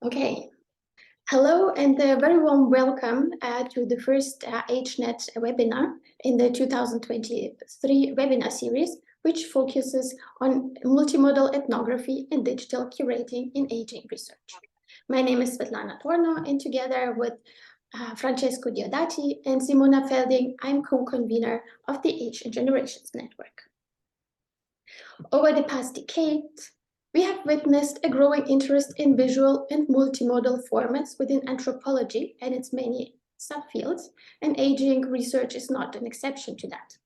Okay. Hello and a very warm welcome to the first AGENET webinar in the 2023 webinar series, which focuses on multimodal ethnography and digital curating in aging research. My name is Swetlana Torno, and together with Francesco Diodati and Simona Felding, I'm co-convenor of the Age and Generations Network. Over the past decade, we have witnessed a growing interest in visual and multimodal formats within anthropology and its many subfields, and aging research is not an exception to that.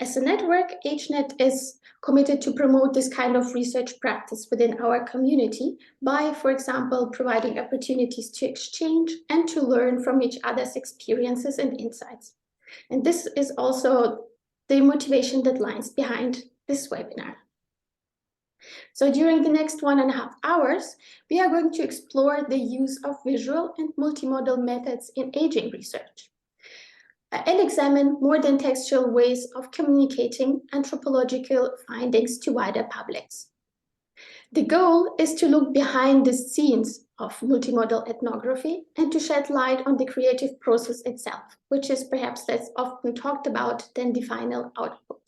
As a network, AGENET is committed to promote this kind of research practice within our community by, for example, providing opportunities to exchange and to learn from each other's experiences and insights. And this is also the motivation that lies behind this webinar. So during the next 1.5 hours, we are going to explore the use of visual and multimodal methods in aging research and examine more than textual ways of communicating anthropological findings to wider publics. The goal is to look behind the scenes of multimodal ethnography and to shed light on the creative process itself, which is perhaps less often talked about than the final output.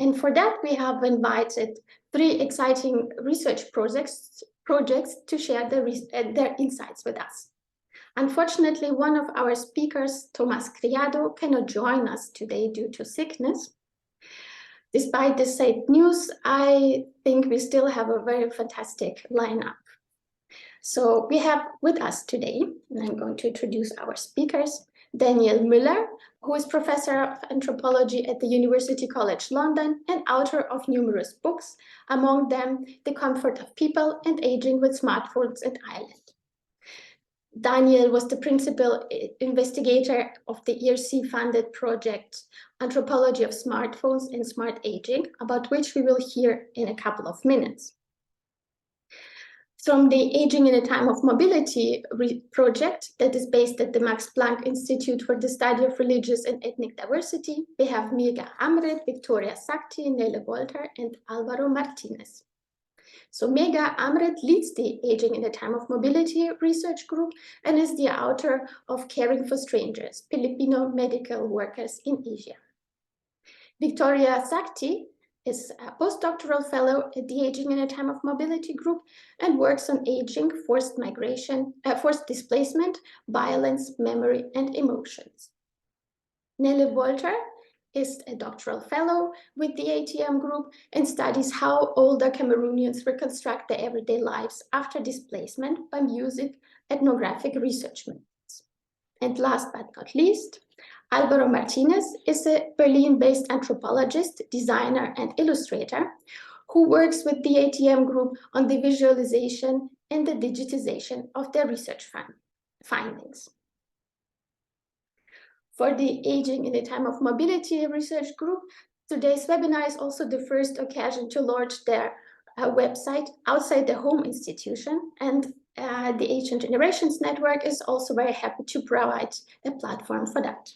And for that, we have invited 3 exciting research projects to share their insights with us. Unfortunately, one of our speakers, Tomás Criado, cannot join us today due to sickness. Despite this sad news, I think we still have a very fantastic lineup. So we have with us today, and I'm going to introduce our speakers, Daniel Müller, who is professor of anthropology at the University College London and author of numerous books, among them The Comfort of People and Aging with Smartphones and Ireland. Daniel was the principal investigator of the ERC-funded project Anthropology of Smartphones and Smart Aging, about which we will hear in a couple of minutes. From the Aging in a Time of Mobility project that is based at the Max Planck Institute for the Study of Religious and Ethnic Diversity, we have Megha Amrith, Victoria Sakti, Nele Wolter, and Alvaro Martinez. So Megha Amrith leads the Aging in a Time of Mobility research group and is the author of Caring for Strangers, Filipino Medical Workers in Asia. Victoria Sakti is a postdoctoral fellow at the Aging in a Time of Mobility group and works on aging, forced migration, forced displacement, violence, memory, and emotions. Nele Wolter is a doctoral fellow with the ATM group and studies how older Cameroonians reconstruct their everyday lives after displacement by using ethnographic research methods. And last but not least, Alvaro Martinez is a Berlin-based anthropologist, designer, and illustrator who works with the ATM group on the visualization and the digitization of their research findings. For the Aging in a Time of Mobility research group, today's webinar is also the first occasion to launch their website outside the home institution, and the Age and Generations Network is also very happy to provide a platform for that.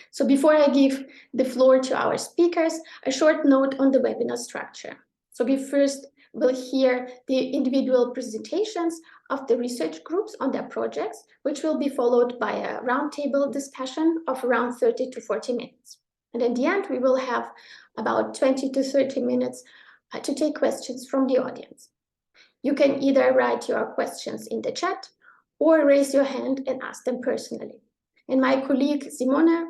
So before I give the floor to our speakers, a short note on the webinar structure. So we first will hear the individual presentations of the research groups on their projects, which will be followed by a roundtable discussion of around 30 to 40 minutes. And at the end, we will have about 20 to 30 minutes to take questions from the audience. You can either write your questions in the chat or raise your hand and ask them personally. And my colleague Simona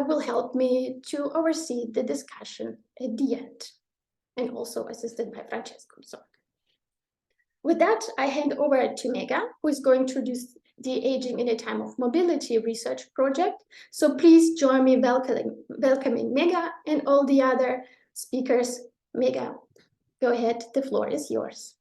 will help me to oversee the discussion at the end, and also assisted by Francesco. So with that, I hand over to Megha, who is going to introduce the Aging in a Time of Mobility research project. So please join me welcoming Megha and all the other speakers. Megha, go ahead, the floor is yours.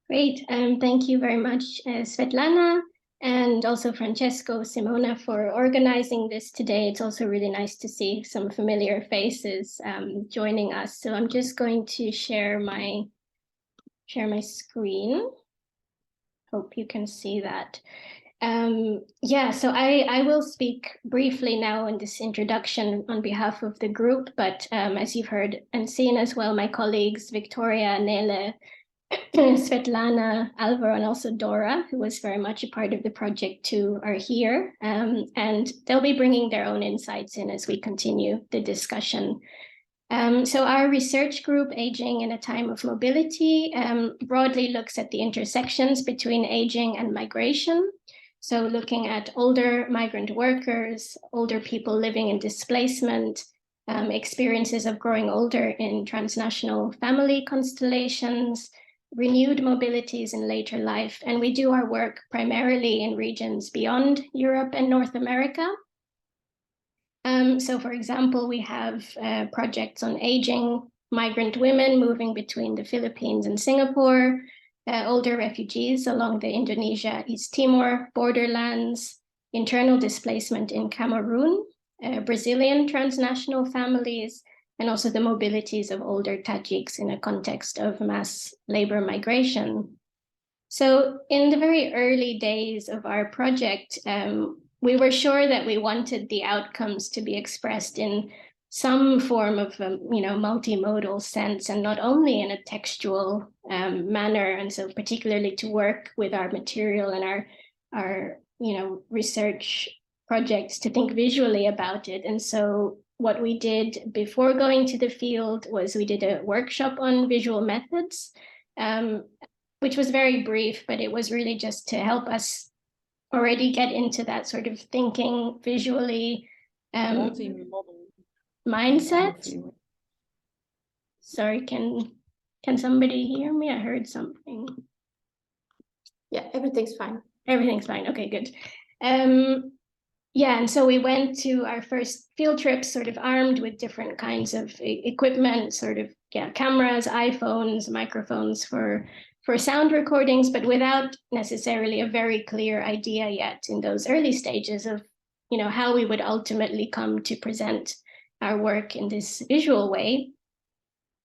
Great, thank you very much, Swetlana, and also Francesco, Simona, for organizing this today. It's also really nice to see some familiar faces joining us. So I'm just going to share my screen. Hope you can see that. Yeah, so I will speak briefly now in this introduction on behalf of the group, but as you've heard and seen as well, my colleagues Victoria, Nele, Svetlana, Alvaro, and also Dora, who was very much a part of the project too, are here. And they'll be bringing their own insights in as we continue the discussion. So our research group, Aging in a Time of Mobility, broadly looks at the intersections between aging and migration. So looking at older migrant workers, older people living in displacement, experiences of growing older in transnational family constellations, renewed mobilities in later life. And we do our work primarily in regions beyond Europe and North America. So for example, we have projects on aging migrant women moving between the Philippines and Singapore, older refugees along the Indonesia-East Timor borderlands, internal displacement in Cameroon, Brazilian transnational families, and also the mobilities of older Tajiks in a context of mass labor migration. So in the very early days of our project, we were sure that we wanted the outcomes to be expressed in some form of multimodal sense, and not only in a textual manner. And so particularly to work with our material and our research projects to think visually about it. And so what we did before going to the field was we did a workshop on visual methods, which was very brief, but it was really just to help us already get into that sort of thinking visually mindset. Sorry, can somebody hear me? I heard something. Yeah, everything's fine. Everything's fine. Okay, good. Yeah, and so we went to our first field trips sort of armed with different kinds of equipment, sort of cameras, iPhones, microphones for sound recordings, but without necessarily a very clear idea yet in those early stages of how we would ultimately come to present our work in this visual way.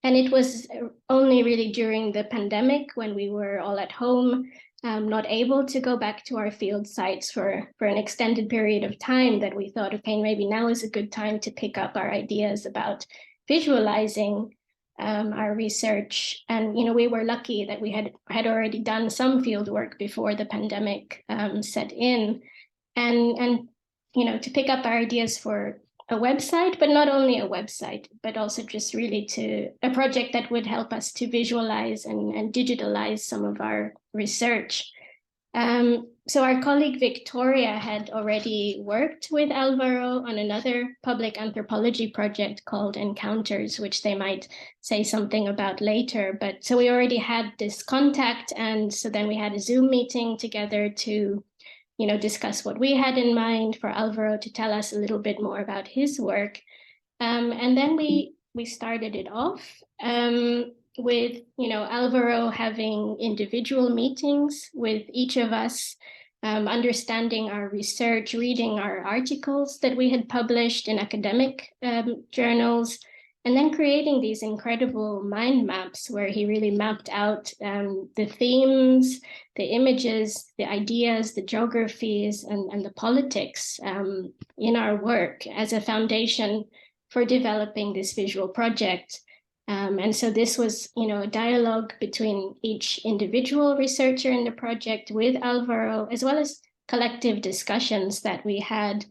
And it was only really during the pandemic, when we were all at home, not able to go back to our field sites for an extended period of time, that we thought, okay, maybe now is a good time to pick up our ideas about visualizing our research. And we were lucky that we had already done some field work before the pandemic set in, and to pick up our ideas for a website, but not only a website, but also just really to a project that would help us to visualize and digitalize some of our research. So our colleague Victoria had already worked with Alvaro on another public anthropology project called Encounters, which they might say something about later. But so we already had this contact, and so then we had a Zoom meeting together to discuss what we had in mind, for Alvaro to tell us a little bit more about his work. And then we started it off with Alvaro having individual meetings with each of us, understanding our research, reading our articles that we had published in academic journals, and then creating these incredible mind maps where he really mapped out the themes, the images, the ideas, the geographies, and the politics in our work as a foundation for developing this visual project. And so this was, a dialogue between each individual researcher in the project with Alvaro, as well as collective discussions that we had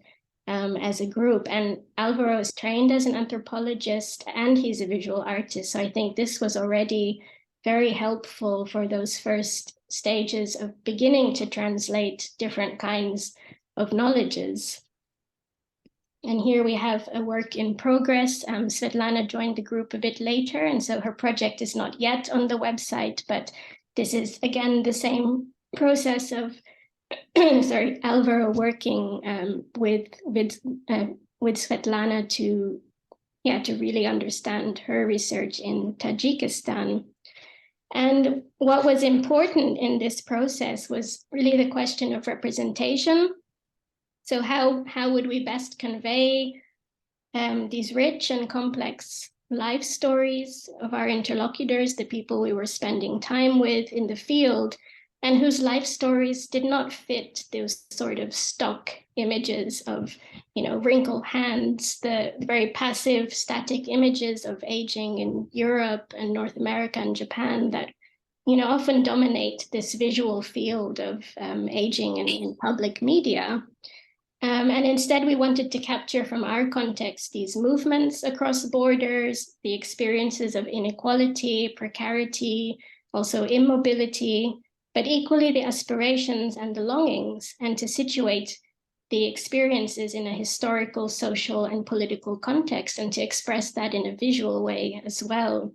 as a group. And Alvaro is trained as an anthropologist and he's a visual artist. So I think this was already very helpful for those first stages of beginning to translate different kinds of knowledges. And here we have a work in progress. Swetlana joined the group a bit later, and so her project is not yet on the website, but this is again the same process of Alvaro working with Swetlana to really understand her research in Tajikistan. And what was important in this process was really the question of representation. So how would we best convey these rich and complex life stories of our interlocutors, the people we were spending time with in the field, and whose life stories did not fit those sort of stock images of, wrinkled hands, the very passive, static images of aging in Europe and North America and Japan that often dominate this visual field of aging in public media. And instead, we wanted to capture from our context these movements across borders, the experiences of inequality, precarity, also immobility, but equally the aspirations and the longings, and to situate the experiences in a historical, social, and political context, and to express that in a visual way as well.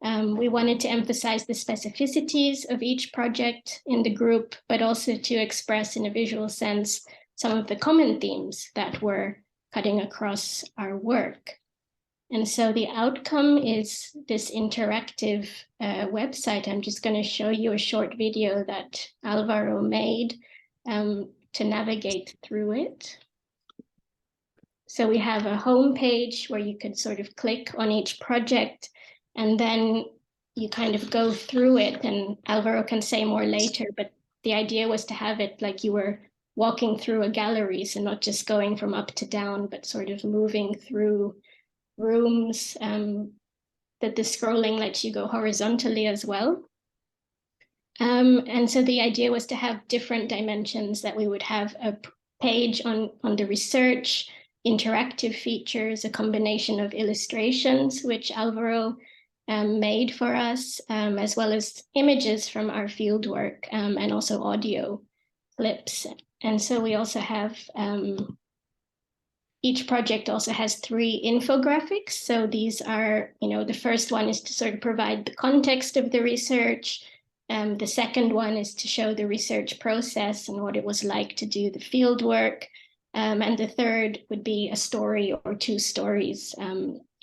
We wanted to emphasize the specificities of each project in the group, but also to express in a visual sense some of the common themes that were cutting across our work. And so the outcome is this interactive website. I'm just going to show you a short video that Alvaro made to navigate through it. So we have a home page where you could sort of click on each project, and then you kind of go through it, and Alvaro can say more later, but the idea was to have it like you were walking through a gallery, so not just going from up to down, but sort of moving through rooms, that the scrolling lets you go horizontally as well. And so the idea was to have different dimensions, that we would have a page on the research, interactive features, a combination of illustrations, which Alvaro made for us, as well as images from our fieldwork, and also audio clips. And so we also have, each project also has 3 infographics. So these are, the first one is to sort of provide the context of the research. The second one is to show the research process and what it was like to do the fieldwork. And the third would be a story or 2 stories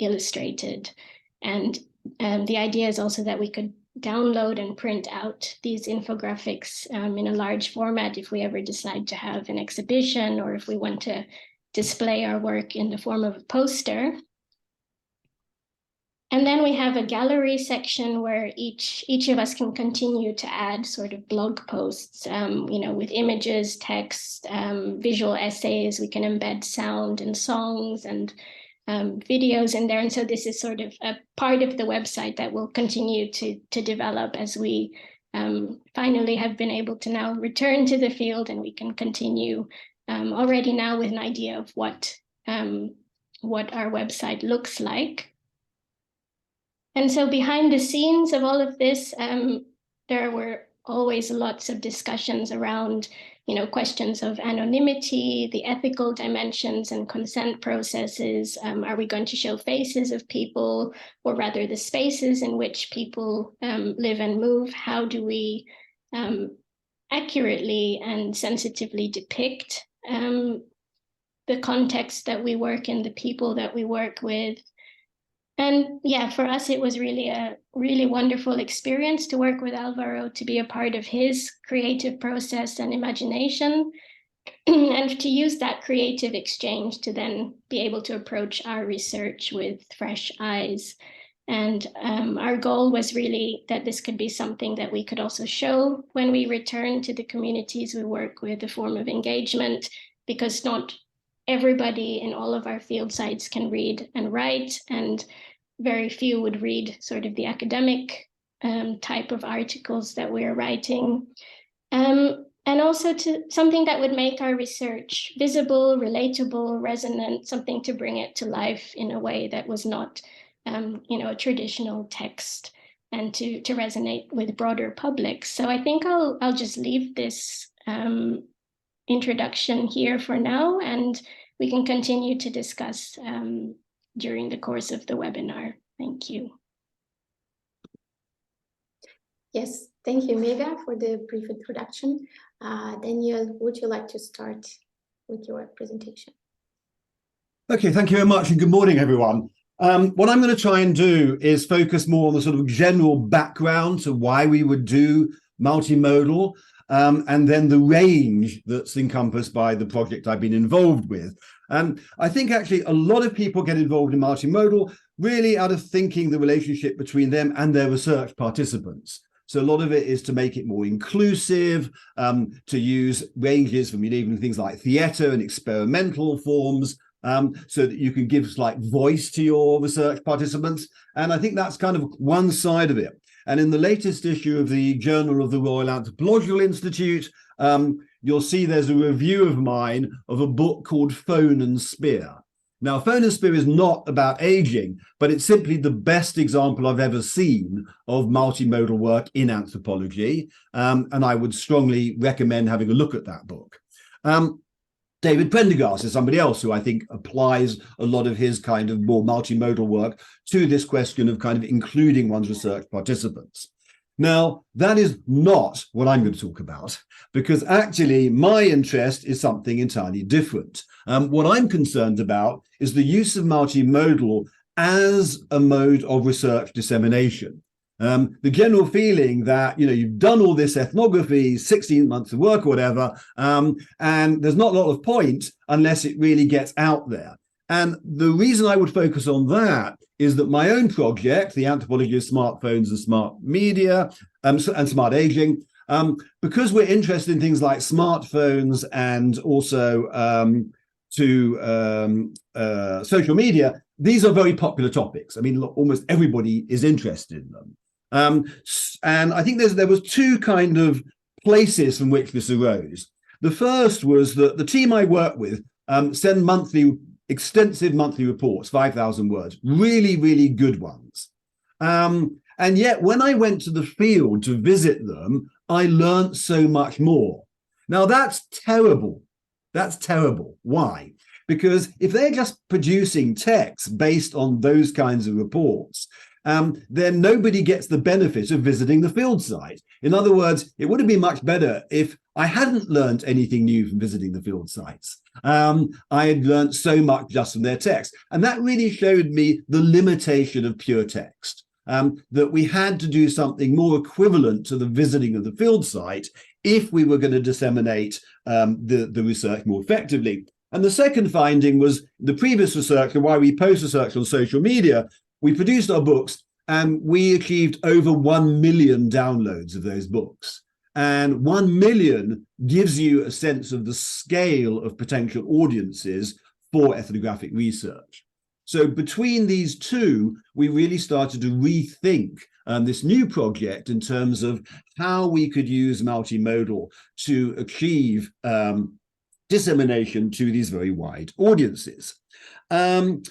illustrated. And the idea is also that we could download and print out these infographics in a large format if we ever decide to have an exhibition, or if we want to display our work in the form of a poster. And then we have a gallery section where each of us can continue to add sort of blog posts, with images, text, visual essays. We can embed sound and songs and videos in there. And so this is sort of a part of the website that will continue to develop as we finally have been able to now return to the field, and we can continue already now with an idea of what our website looks like. And so behind the scenes of all of this, there were always lots of discussions around, questions of anonymity, the ethical dimensions and consent processes. Are we going to show faces of people, or rather the spaces in which people live and move? How do we accurately and sensitively depict the context that we work in, the people that we work with? And yeah, for us, it was really a really wonderful experience to work with Alvaro, to be a part of his creative process and imagination, and to use that creative exchange to then be able to approach our research with fresh eyes. And our goal was really that this could be something that we could also show when we return to the communities we work with, a form of engagement, because not everybody in all of our field sites can read and write, and very few would read sort of the academic type of articles that we're writing. And also to something that would make our research visible, relatable, resonant, something to bring it to life in a way that was not, a traditional text, and to resonate with broader publics. So I think I'll just leave this introduction here for now, and we can continue to discuss during the course of the webinar. Thank you. Yes, thank you, Megha, for the brief introduction. Daniel, would you like to start with your presentation? Okay, thank you very much, and good morning, everyone. What I'm going to try and do is focus more on the sort of general background to why we would do multimodal, and then the range that's encompassed by the project I've been involved with. And I think actually a lot of people get involved in multimodal really out of thinking the relationship between them and their research participants. So a lot of it is to make it more inclusive, to use ranges from even things like theatre and experimental forms, so that you can give like voice to your research participants. And I think that's kind of one side of it. And in the latest issue of the Journal of the Royal Anthropological Institute, you'll see there's a review of mine of a book called Phone and Spear. Now, Phone and Spear is not about aging, but it's simply the best example I've ever seen of multimodal work in anthropology. And I would strongly recommend having a look at that book. David Prendergast is somebody else who I think applies a lot of his kind of more multimodal work to this question of kind of including one's research participants. Now, that is not what I'm going to talk about, because actually my interest is something entirely different. What I'm concerned about is the use of multimodal as a mode of research dissemination. The general feeling that, you've done all this ethnography, 16 months of work or whatever, and there's not a lot of point unless it really gets out there. And the reason I would focus on that is that my own project, the Anthropology of Smartphones and Smart Media and Smart Aging, because we're interested in things like smartphones and also social media, these are very popular topics. I mean, almost everybody is interested in them. And I think there was two kind of places from which this arose. The first was that the team I work with send extensive monthly reports, 5,000 words, really, really good ones. And yet when I went to the field to visit them, I learned so much more. Now that's terrible. That's terrible. Why? Because if they're just producing text based on those kinds of reports, then nobody gets the benefit of visiting the field site. In other words, it would have been much better if I hadn't learned anything new from visiting the field sites. I had learned so much just from their text. And that really showed me the limitation of pure text, that we had to do something more equivalent to the visiting of the field site if we were going to disseminate the research more effectively. And the second finding was the previous research, and why we post research on social media. We produced our books and we achieved over 1 million downloads of those books. And 1 million gives you a sense of the scale of potential audiences for ethnographic research. So between these two, we really started to rethink this new project in terms of how we could use multimodal to achieve dissemination to these very wide audiences. What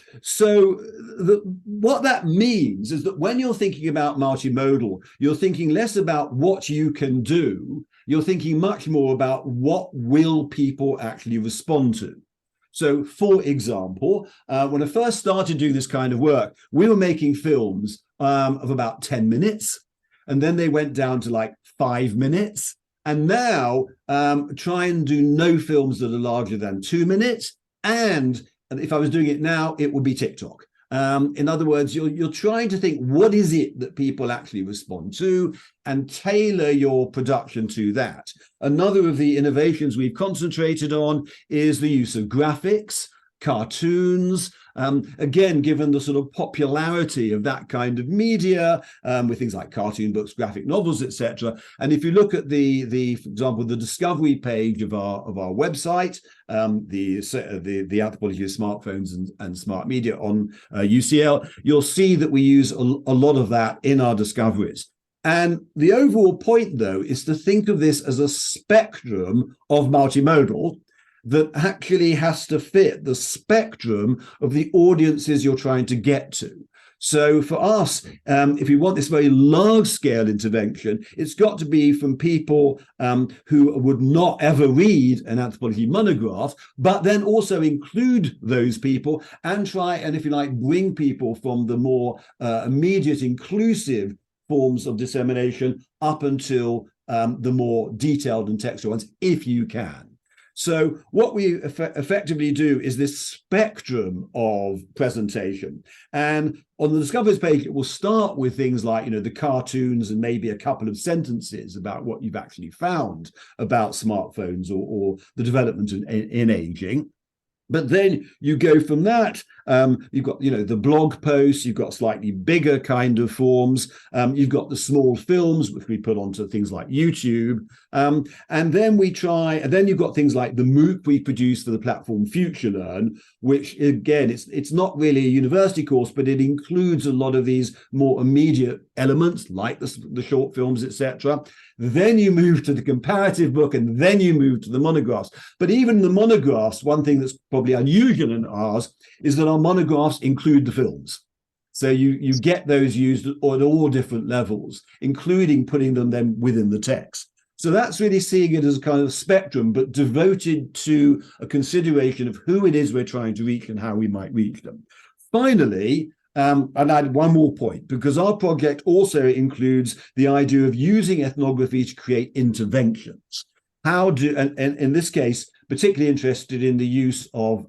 that means is that when you're thinking about multimodal, you're thinking less about what you can do, you're thinking much more about what will people actually respond to. So, for example, when I first started doing this kind of work, we were making films of about 10 minutes, and then they went down to like 5 minutes. And now try and do no films that are larger than 2 minutes. And if I was doing it now, it would be TikTok. In other words, you're trying to think, what is it that people actually respond to, and tailor your production to that. Another of the innovations we've concentrated on is the use of graphics, cartoons, again, given the sort of popularity of that kind of media, with things like cartoon books, graphic novels, etc. And if you look at for example, the discovery page of our website, the Anthropology of Smartphones and Smart Media on UCL, you'll see that we use a lot of that in our discoveries. And the overall point, though, is to think of this as a spectrum of multimodal that actually has to fit the spectrum of the audiences you're trying to get to. So for us, if we want this very large-scale intervention, it's got to be from people who would not ever read an anthropology monograph, but then also include those people and try and, if you like, bring people from the more immediate, inclusive forms of dissemination up until the more detailed and textual ones, if you can. So what we effectively do is this spectrum of presentation. And on the discoveries page, it will start with things like, the cartoons and maybe a couple of sentences about what you've actually found about smartphones or the development in aging. But then you go from that You've got, the blog posts, you've got slightly bigger kind of forms, you've got the small films, which we put onto things like YouTube. And then you've got things like the MOOC we produce for the platform FutureLearn, which again, it's not really a university course, but it includes a lot of these more immediate elements like the short films, etc. Then you move to the comparative book, and then you move to the monographs. But even the monographs, one thing that's probably unusual in ours is that our monographs include the films. So you get those used at all different levels, including putting them then within the text. So that's really seeing it as a kind of spectrum, but devoted to a consideration of who it is we're trying to reach and how we might reach them. Finally, and I add one more point, because our project also includes the idea of using ethnography to create interventions. And in this case, particularly interested in the use of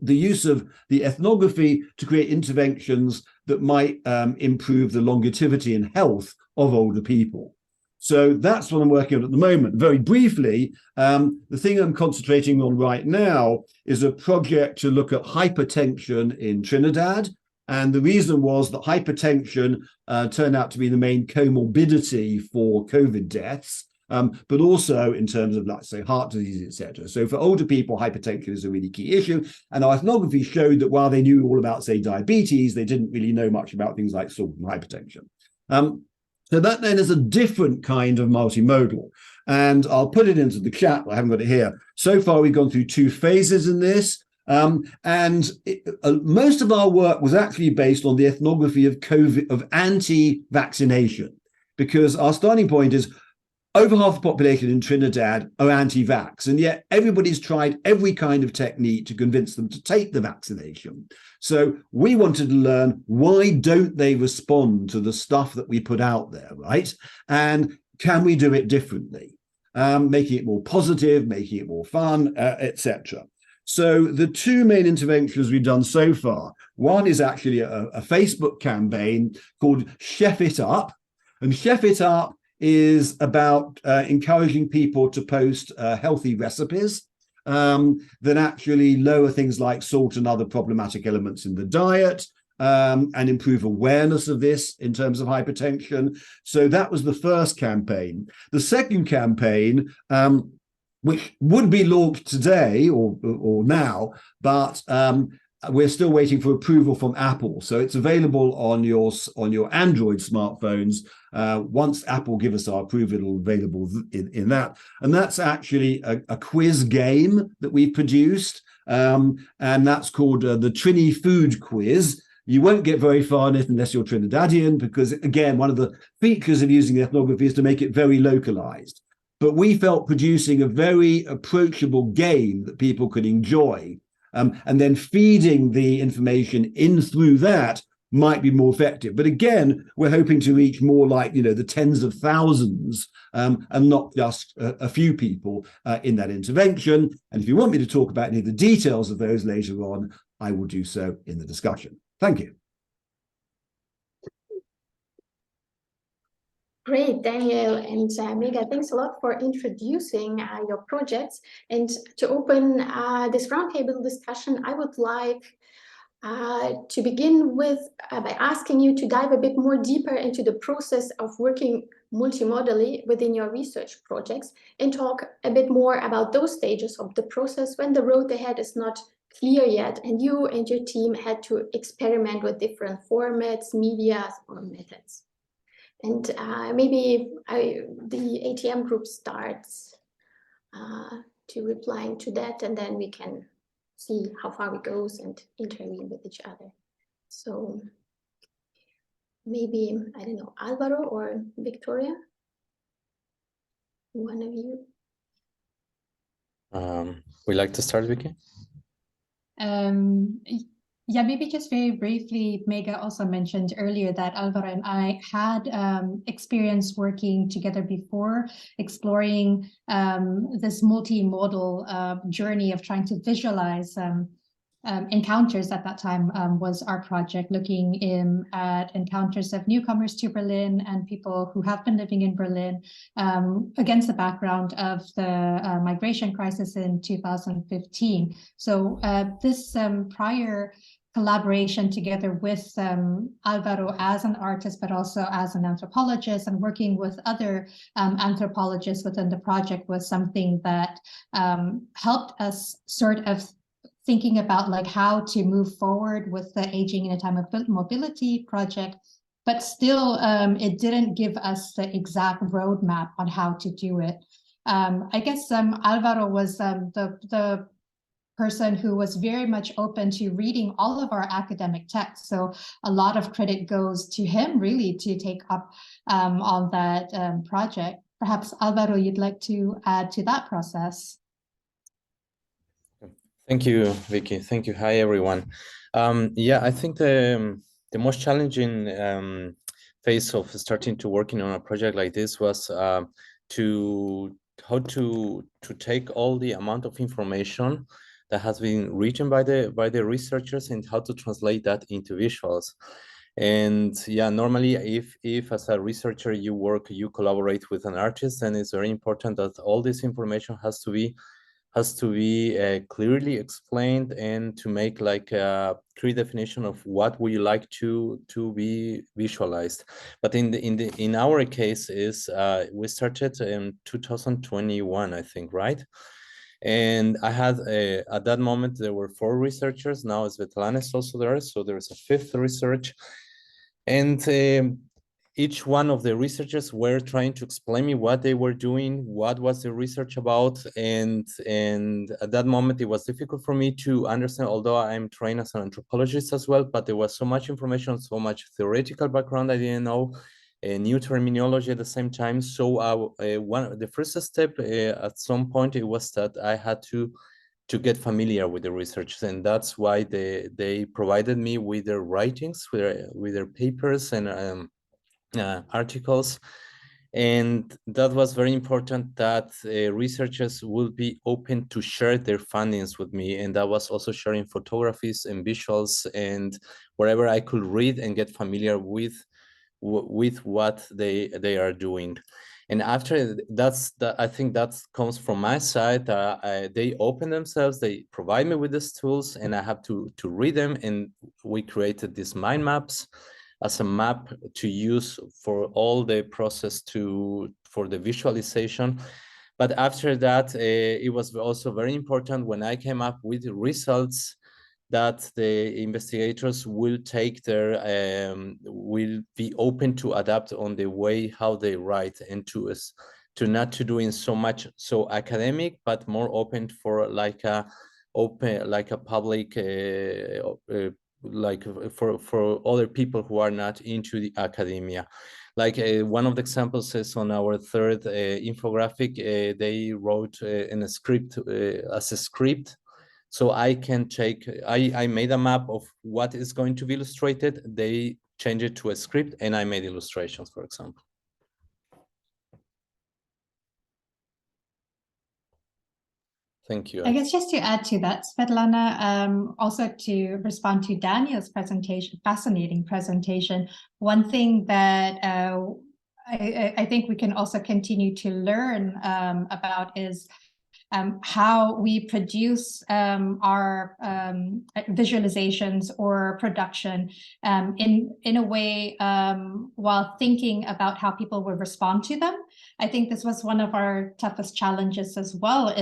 the ethnography to create interventions that might improve the longevity and health of older people. So that's what I'm working on at the moment. Very briefly, the thing I'm concentrating on right now is a project to look at hypertension in Trinidad. And the reason was that hypertension turned out to be the main comorbidity for COVID deaths, but also in terms of, let's say, heart disease, etc. So for older people, hypertension is a really key issue. And our ethnography showed that while they knew all about, say, diabetes, they didn't really know much about things like salt and hypertension. So that then is a different kind of multimodal. And I'll put it into the chat. I haven't got it here. So far, we've gone through 2 phases in this. Most of our work was actually based on the ethnography of COVID, of anti-vaccination, because our starting point is over half the population in Trinidad are anti-vax, and yet everybody's tried every kind of technique to convince them to take the vaccination. So we wanted to learn, why don't they respond to the stuff that we put out there, right? And can we do it differently? Making it more positive, making it more fun, etc. So the 2 main interventions we've done so far, one is actually a Facebook campaign called Chef It Up. And Chef It Up is about encouraging people to post healthy recipes that actually lower things like salt and other problematic elements in the diet, and improve awareness of this in terms of hypertension. So that was the first campaign. The second campaign, which would be launched today or now, but we're still waiting for approval from Apple. So it's available on your Android smartphones. Once Apple give us our approval, it'll be available in that. And that's actually a quiz game that we've produced. And that's called the Trini Food Quiz. You won't get very far in it unless you're Trinidadian, because again, one of the features of using ethnography is to make it very localized. But we felt producing a very approachable game that people could enjoy, and then feeding the information in through that might be more effective. But again, we're hoping to reach more like, the tens of thousands, and not just a few people in that intervention. And if you want me to talk about any of the details of those later on, I will do so in the discussion. Thank you. Great, Daniel and Megha, thanks a lot for introducing your projects. And to open this roundtable discussion, I would like to begin with by asking you to dive a bit more deeper into the process of working multimodally within your research projects, and talk a bit more about those stages of the process when the road ahead is not clear yet, and you and your team had to experiment with different formats, medias, or methods. And maybe the ATM group starts to replying to that, and then we can see how far it goes and intervene with each other. So maybe, I don't know, Alvaro or Victoria? One of you? Would you like to start, Vicky? Yeah, maybe just very briefly, Megha also mentioned earlier that Alvaro and I had experience working together before, exploring this multimodal journey of trying to visualize encounters at that time was our project, looking at encounters of newcomers to Berlin and people who have been living in Berlin against the background of the migration crisis in 2015. So this prior collaboration together with Alvaro as an artist, but also as an anthropologist, and working with other anthropologists within the project was something that helped us sort of thinking about like how to move forward with the Aging in a Time of Mobility project, but still it didn't give us the exact roadmap on how to do it. I guess Alvaro was the person who was very much open to reading all of our academic texts. So a lot of credit goes to him really to take up on that project. Perhaps Alvaro, you'd like to add to that process? Thank you, Vicky. Thank you. Hi, everyone. Yeah, I think the most challenging phase of starting to working on a project like this was to take all the amount of information that has been written by the researchers and how to translate that into visuals. And yeah, normally if as a researcher you collaborate with an artist, then it's very important that all this information has to be clearly explained and to make like a clear definition of what would you like to be visualized. But in our case is we started in 2021, I think, right? And I had at that moment there were 4 researchers. Now Swetlana is also there, so there's a 5th research, and each one of the researchers were trying to explain me what they were doing, what was the research about, and at that moment it was difficult for me to understand, although I'm trained as an anthropologist as well, but there was so much information, so much theoretical background I didn't know, new terminology at the same time. So the first step at some point it was that I had to get familiar with the research, and that's why they provided me with their writings, with their papers and articles. And that was very important, that researchers will be open to share their findings with me, and that was also sharing photographies and visuals and wherever I could read and get familiar with what they are doing. And after I think that comes from my side. They open themselves, they provide me with these tools, and I have to read them. And we created these mind maps as a map to use for all the process for the visualization. But after that, it was also very important when I came up with the results that the investigators will will be open to adapt on the way how they write, and to not to doing so academic, but more open for like a public like for other people who are not into the academia. Like one of the examples is on our 3rd infographic, they wrote in a script as a script. So I can I made a map of what is going to be illustrated. They changed it to a script, and I made illustrations, for example. Thank you. I guess just to add to that, Swetlana, also to respond to Daniel's presentation, fascinating presentation, one thing that I think we can also continue to learn about is how we produce our visualizations or production in a way while thinking about how people will respond to them. I think this was one of our toughest challenges as well,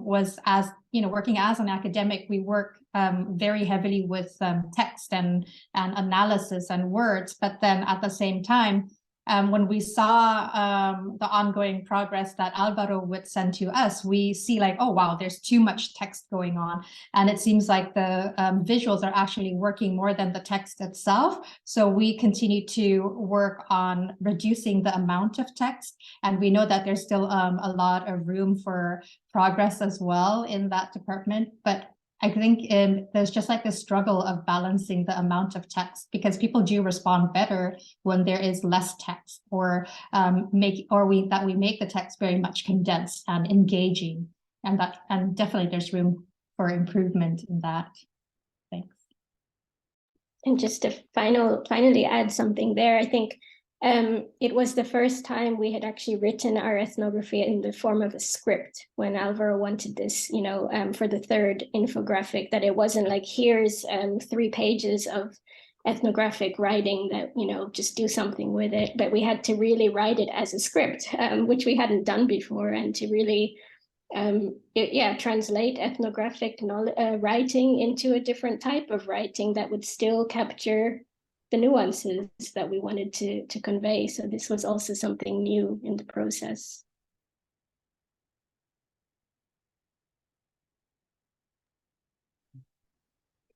was as, working as an academic, we work very heavily with text and analysis and words, but then at the same time, when we saw the ongoing progress that Alvaro would send to us, we see like, oh, wow, there's too much text going on. And it seems like the visuals are actually working more than the text itself. So we continue to work on reducing the amount of text. And we know that there's still a lot of room for progress as well in that department. But I think there's just like this struggle of balancing the amount of text, because people do respond better when there is less text, or we make the text very much condensed and engaging, and definitely there's room for improvement in that. just to finally add something there, I think it was the first time we had actually written our ethnography in the form of a script when Alvaro wanted this, for the third infographic, that it wasn't like, here's 3 pages of ethnographic writing that, just do something with it. But we had to really write it as a script, which we hadn't done before, and to really translate ethnographic writing into a different type of writing that would still capture the nuances that we wanted to convey. So this was also something new in the process.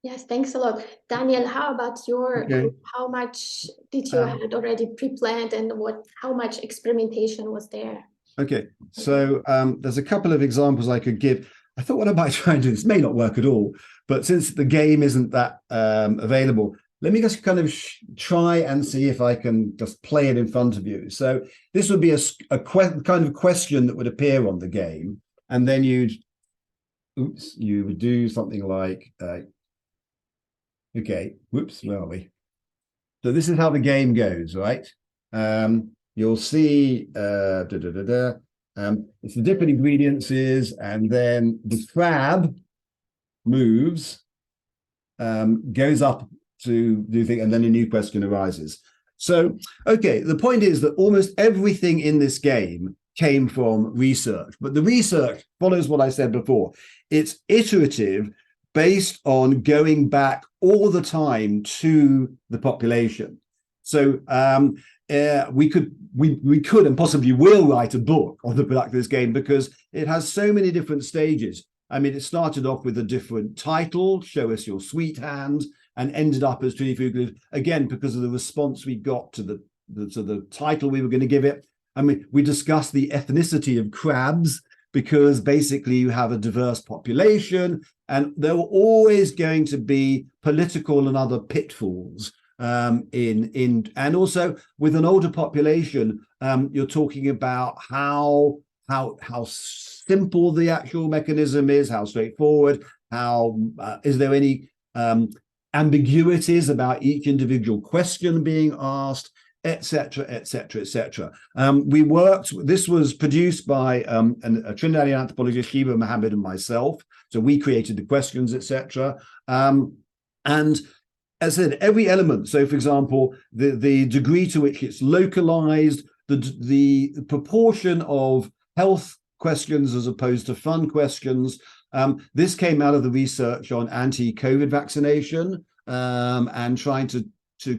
Yes, thanks a lot. Daniel, how about your group? How much did you had already pre-planned, and how much experimentation was there? Okay, so there's a couple of examples I could give. I thought what I might try and do, this may not work at all, but since the game isn't that available, let me just kind of try and see if I can just play it in front of you. So this would be a kind of question that would appear on the game, and then you would do something like, okay, whoops, where are we? So this is how the game goes, right? You'll see it's the different ingredients and then the crab moves, goes up to do thing, and then a new question arises. So, okay, the point is that almost everything in this game came from research, but the research follows what I said before. It's iterative, based on going back all the time to the population. So we could and possibly will write a book on the production of this game, because it has so many different stages. I mean, it started off with a different title, Show Us Your Sweet Hand, and ended up as Trini Fuglu, again, because of the response we got to the title we were going to give it. I mean, we discussed the ethnicity of crabs, because basically you have a diverse population, and there were always going to be political and other pitfalls and also with an older population, you're talking about how simple the actual mechanism is, how straightforward, how is there any ambiguities about each individual question being asked, etc., etc., etc. This was produced by a Trinidadian anthropologist, Shiva Mohammed, and myself. So we created the questions, etc. And as I said, every element. So, for example, the degree to which it's localized, the proportion of health questions as opposed to fun questions. This came out of the research on anti-COVID vaccination and trying to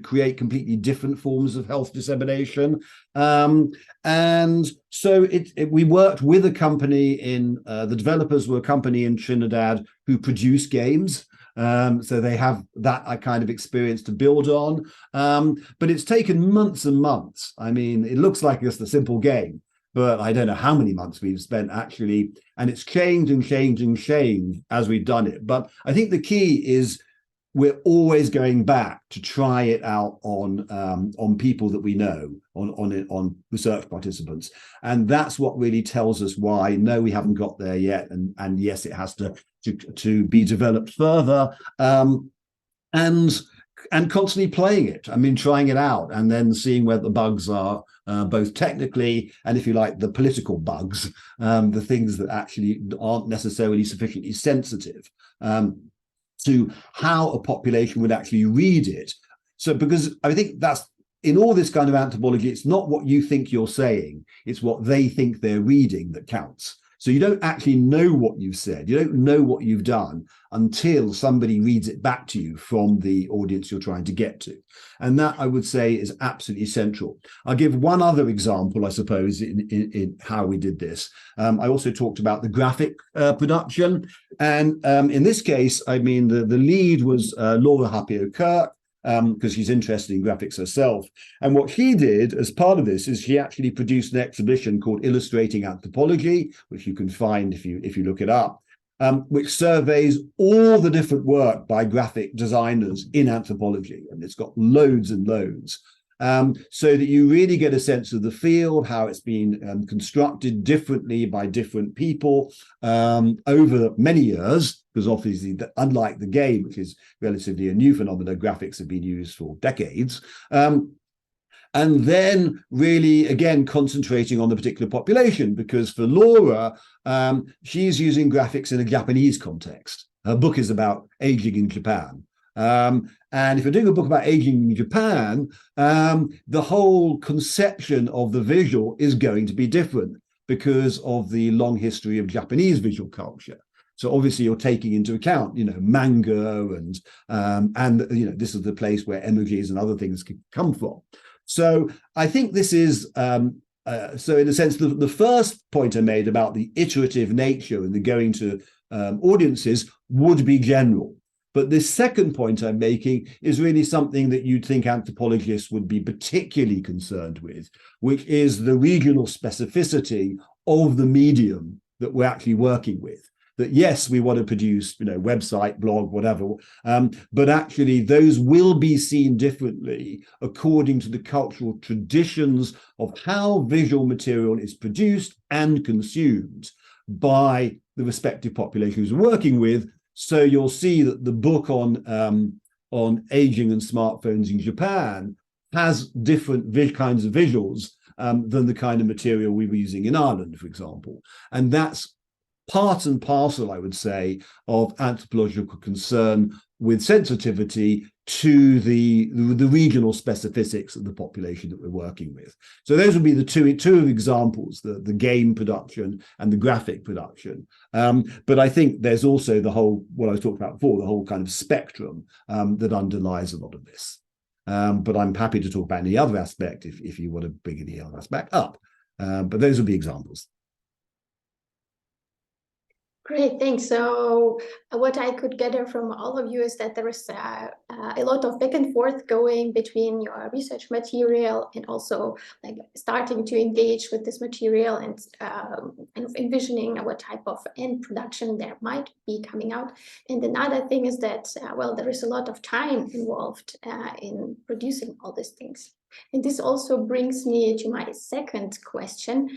create completely different forms of health dissemination. And so we worked with a company the developers were a company in Trinidad who produce games. So they have that kind of experience to build on. But it's taken months and months. I mean, it looks like just a simple game, but I don't know how many months we've spent actually, and it's changed and changed and changed as we've done it. But I think the key is we're always going back to try it out on people that we know, on research participants, and that's what really tells us why no, we haven't got there yet, and yes, it has to be developed further, and constantly playing it. I mean, trying it out and then seeing where the bugs are, both technically and, if you like, the political bugs, the things that actually aren't necessarily sufficiently sensitive to how a population would actually read it. So, because I think that's, in all this kind of anthropology, it's not what you think you're saying, it's what they think they're reading that counts. So you don't actually know what you've said, you don't know what you've done until somebody reads it back to you from the audience you're trying to get to. And that, I would say, is absolutely central. I'll give one other example, I suppose, in how we did this. I also talked about the graphic production. And in this case, I mean, the lead was Laura Hapio-Kirk, because she's interested in graphics herself. And what she did as part of this is she actually produced an exhibition called Illustrating Anthropology, which you can find if you look it up, which surveys all the different work by graphic designers in anthropology. And it's got loads and loads. so that you really get a sense of the field, how it's been constructed differently by different people over many years, because obviously, unlike the game, which is relatively a new phenomenon, graphics have been used for decades. And then really, again, concentrating on the particular population, because for Laura, she's using graphics in a Japanese context. Her book is about aging in Japan. And if you're doing a book about aging in Japan, the whole conception of the visual is going to be different because of the long history of Japanese visual culture. So obviously you're taking into account, manga and this is the place where emojis and other things can come from. So I think this is, so in a sense, the first point I made about the iterative nature and the going to audiences would be general. But this second point I'm making is really something that you'd think anthropologists would be particularly concerned with, which is the regional specificity of the medium that we're actually working with. That yes, we want to produce, website, blog, whatever, but actually those will be seen differently according to the cultural traditions of how visual material is produced and consumed by the respective populations we're working with. So you'll see that the book on aging and smartphones in Japan has different kinds of visuals than the kind of material we were using in Ireland, for example. And that's part and parcel, I would say, of anthropological concern with sensitivity to the regional specifics of the population that we're working with. So those would be the two examples, the game production and the graphic production. But I think there's also the whole, what I was talking about before, the whole kind of spectrum that underlies a lot of this. But I'm happy to talk about any other aspect if you want to bring any other aspect up. But those would be examples. Great, thanks. So what I could gather from all of you is that there is a lot of back and forth going between your research material and also like starting to engage with this material and kind of envisioning what type of end production there might be coming out. And another thing is that, well, there is a lot of time involved in producing all these things. And this also brings me to my second question,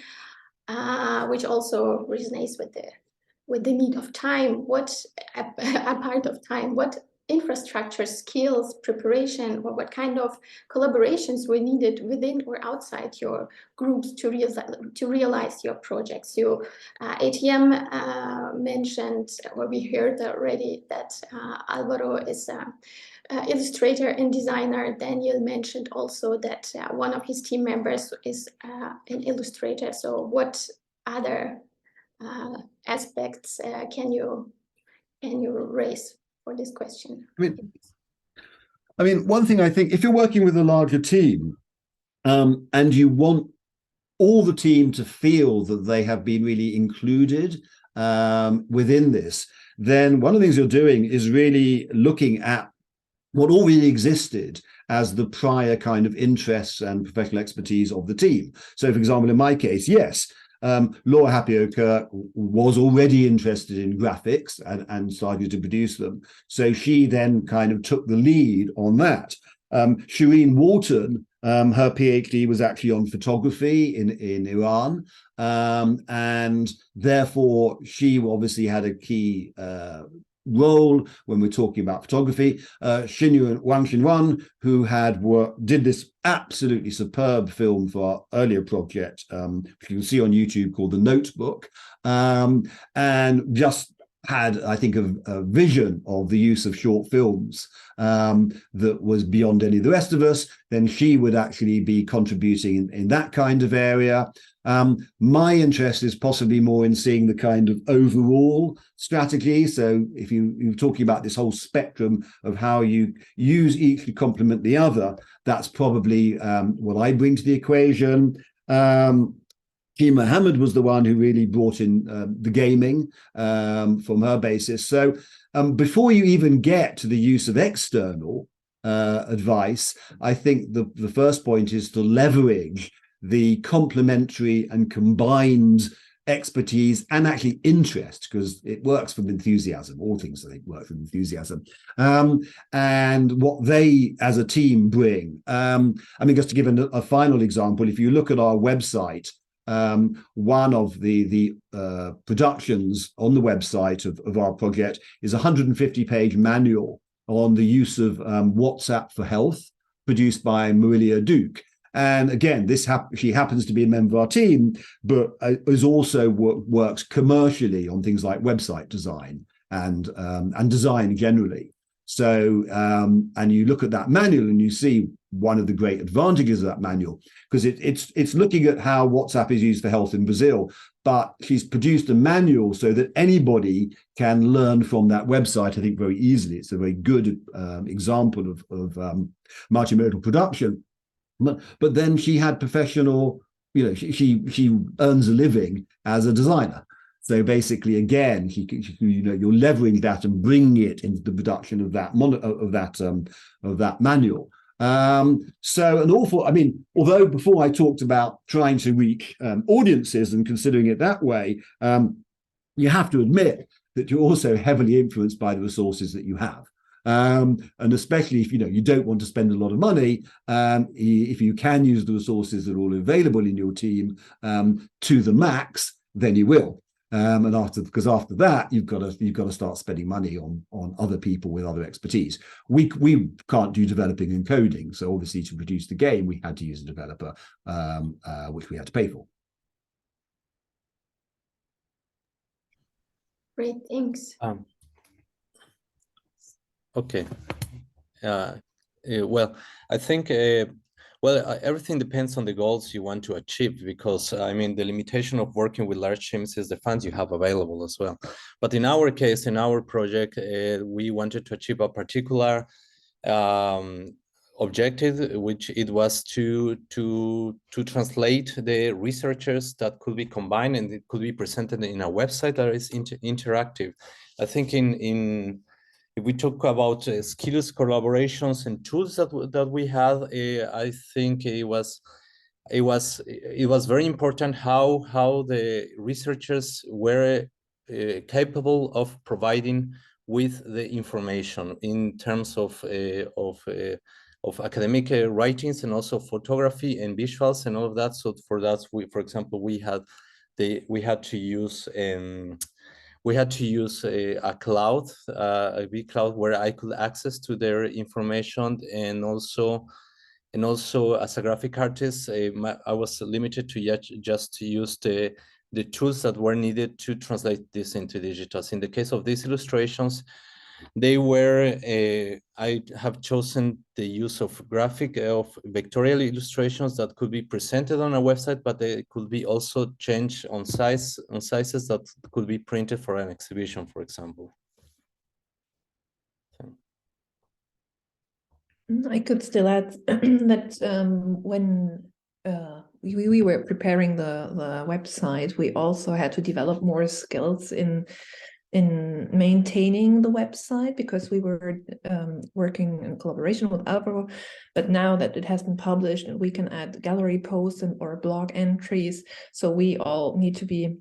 which also resonates with the need of time. What a part of time, what infrastructure, skills, preparation, or what kind of collaborations were needed within or outside your groups to realize your projects? So ATM mentioned, or we heard already, that Alvaro is an illustrator and designer. Daniel mentioned also that one of his team members is an illustrator. So what other aspects can you raise for this question? I mean, one thing I think, if you're working with a larger team and you want all the team to feel that they have been really included within this, then one of the things you're doing is really looking at what already existed as the prior kind of interests and professional expertise of the team. So, for example, in my case, yes, Laura Hapio-Kirk was already interested in graphics and started to produce them. So she then kind of took the lead on that. Shireen Walton, her PhD was actually on photography in Iran. And therefore, she obviously had a key role when we're talking about photography. Wang Xinwan, who did this absolutely superb film for our earlier project, which you can see on YouTube, called The Notebook, and just had, I think, a vision of the use of short films that was beyond any of the rest of us. Then she would actually be contributing in that kind of area. My interest is possibly more in seeing the kind of overall strategy. So if you're talking about this whole spectrum of how you use each to complement the other, that's probably what I bring to the equation. Kee Mohammed was the one who really brought in the gaming from her basis. So before you even get to the use of external advice, I think the first point is to leverage the complementary and combined expertise and actually interest, because it works from enthusiasm. All things I think work from enthusiasm, and what they as a team bring. I mean, just to give a final example, if you look at our website, one of the productions on the website of our project is a 150-page manual on the use of WhatsApp for Health, produced by Marilia Duke. And again, she happens to be a member of our team, but is also works commercially on things like website design and design generally. So, and you look at that manual and you see one of the great advantages of that manual, because it's looking at how WhatsApp is used for health in Brazil, but she's produced a manual so that anybody can learn from that website, I think, very easily. It's a very good example of multimodal production. But then she had professional, she earns a living as a designer. So basically, again, you're leveraging that and bringing it into the production of that manual. So an awful, I mean, although before I talked about trying to reach audiences and considering it that way, you have to admit that you're also heavily influenced by the resources that you have. And especially if you don't want to spend a lot of money, if you can use the resources that are all available in your team to the max, then you will. And because after that, you've got to start spending money on other people with other expertise. We can't do developing and coding, so obviously to produce the game, we had to use a developer, which we had to pay for. Great, thanks. Okay. Well, I think everything depends on the goals you want to achieve, because I mean, the limitation of working with large teams is the funds you have available as well. But in our case, in our project, we wanted to achieve a particular objective, which it was to translate the researchers that could be combined, and it could be presented in a website that is interactive. I think if we talk about skills, collaborations, and tools that we had, I think it was very important how the researchers were capable of providing with the information in terms of academic writings, and also photography and visuals and all of that. So for that, for example, we had to use a cloud, a big cloud, where I could access to their information, and also as a graphic artist, I was limited to just use the tools that were needed to translate this into digitals. In the case of these illustrations, they were, I have chosen the use of vectorial illustrations that could be presented on a website, but they could be also changed on sizes that could be printed for an exhibition, for example. I could still add that when we were preparing the website, we also had to develop more skills in maintaining the website, because we were working in collaboration with Alvaro. But now that it has been published, we can add gallery posts or blog entries. So we all need to be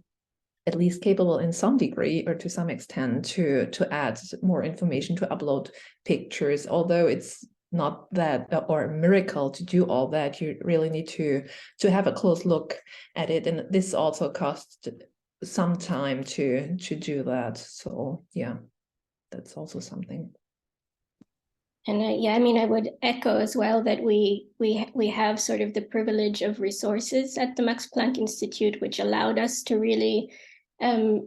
at least capable in some degree or to some extent to add more information, to upload pictures. Although it's not that or a miracle to do all that, you really need to have a close look at it, and this also costs some time to do that. So yeah, that's also something. And yeah, I mean, I would echo as well that we have sort of the privilege of resources at the Max Planck Institute, which allowed us to really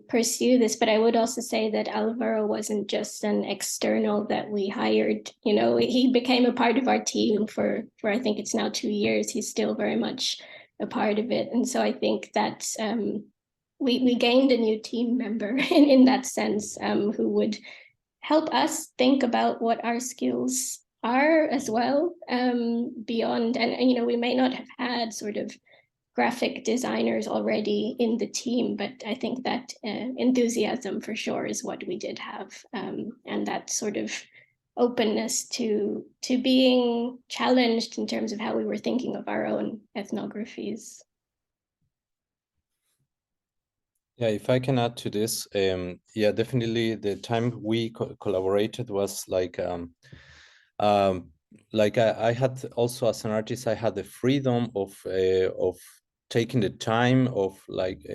pursue this. But I would also say that Alvaro wasn't just an external that we hired. He became a part of our team for I think it's now 2 years. He's still very much a part of it. And so I think that we gained a new team member in that sense, who would help us think about what our skills are as well, beyond. And we may not have had sort of graphic designers already in the team, but I think that enthusiasm for sure is what we did have, and that sort of openness to being challenged in terms of how we were thinking of our own ethnographies. Yeah, if I can add to this, yeah, definitely the time we collaborated was like I had also, as an artist, I had the freedom of taking the time of like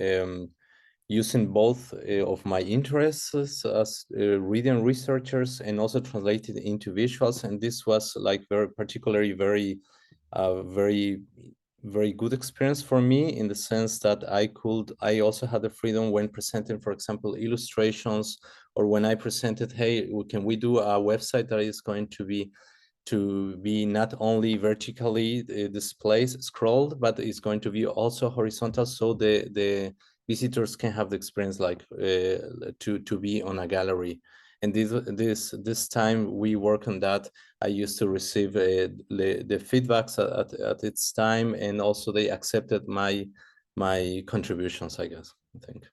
using both of my interests as reading researchers and also translated into visuals. And this was like very particularly very very good experience for me, in the sense that I also had the freedom when presenting, for example, illustrations, or when I presented, hey, can we do a website that is going to be not only vertically displayed, scrolled, but it's going to be also horizontal, so the visitors can have the experience like to be on a gallery. And this time we work on that. I used to receive the feedbacks at its time, and also they accepted my contributions, I guess, I think.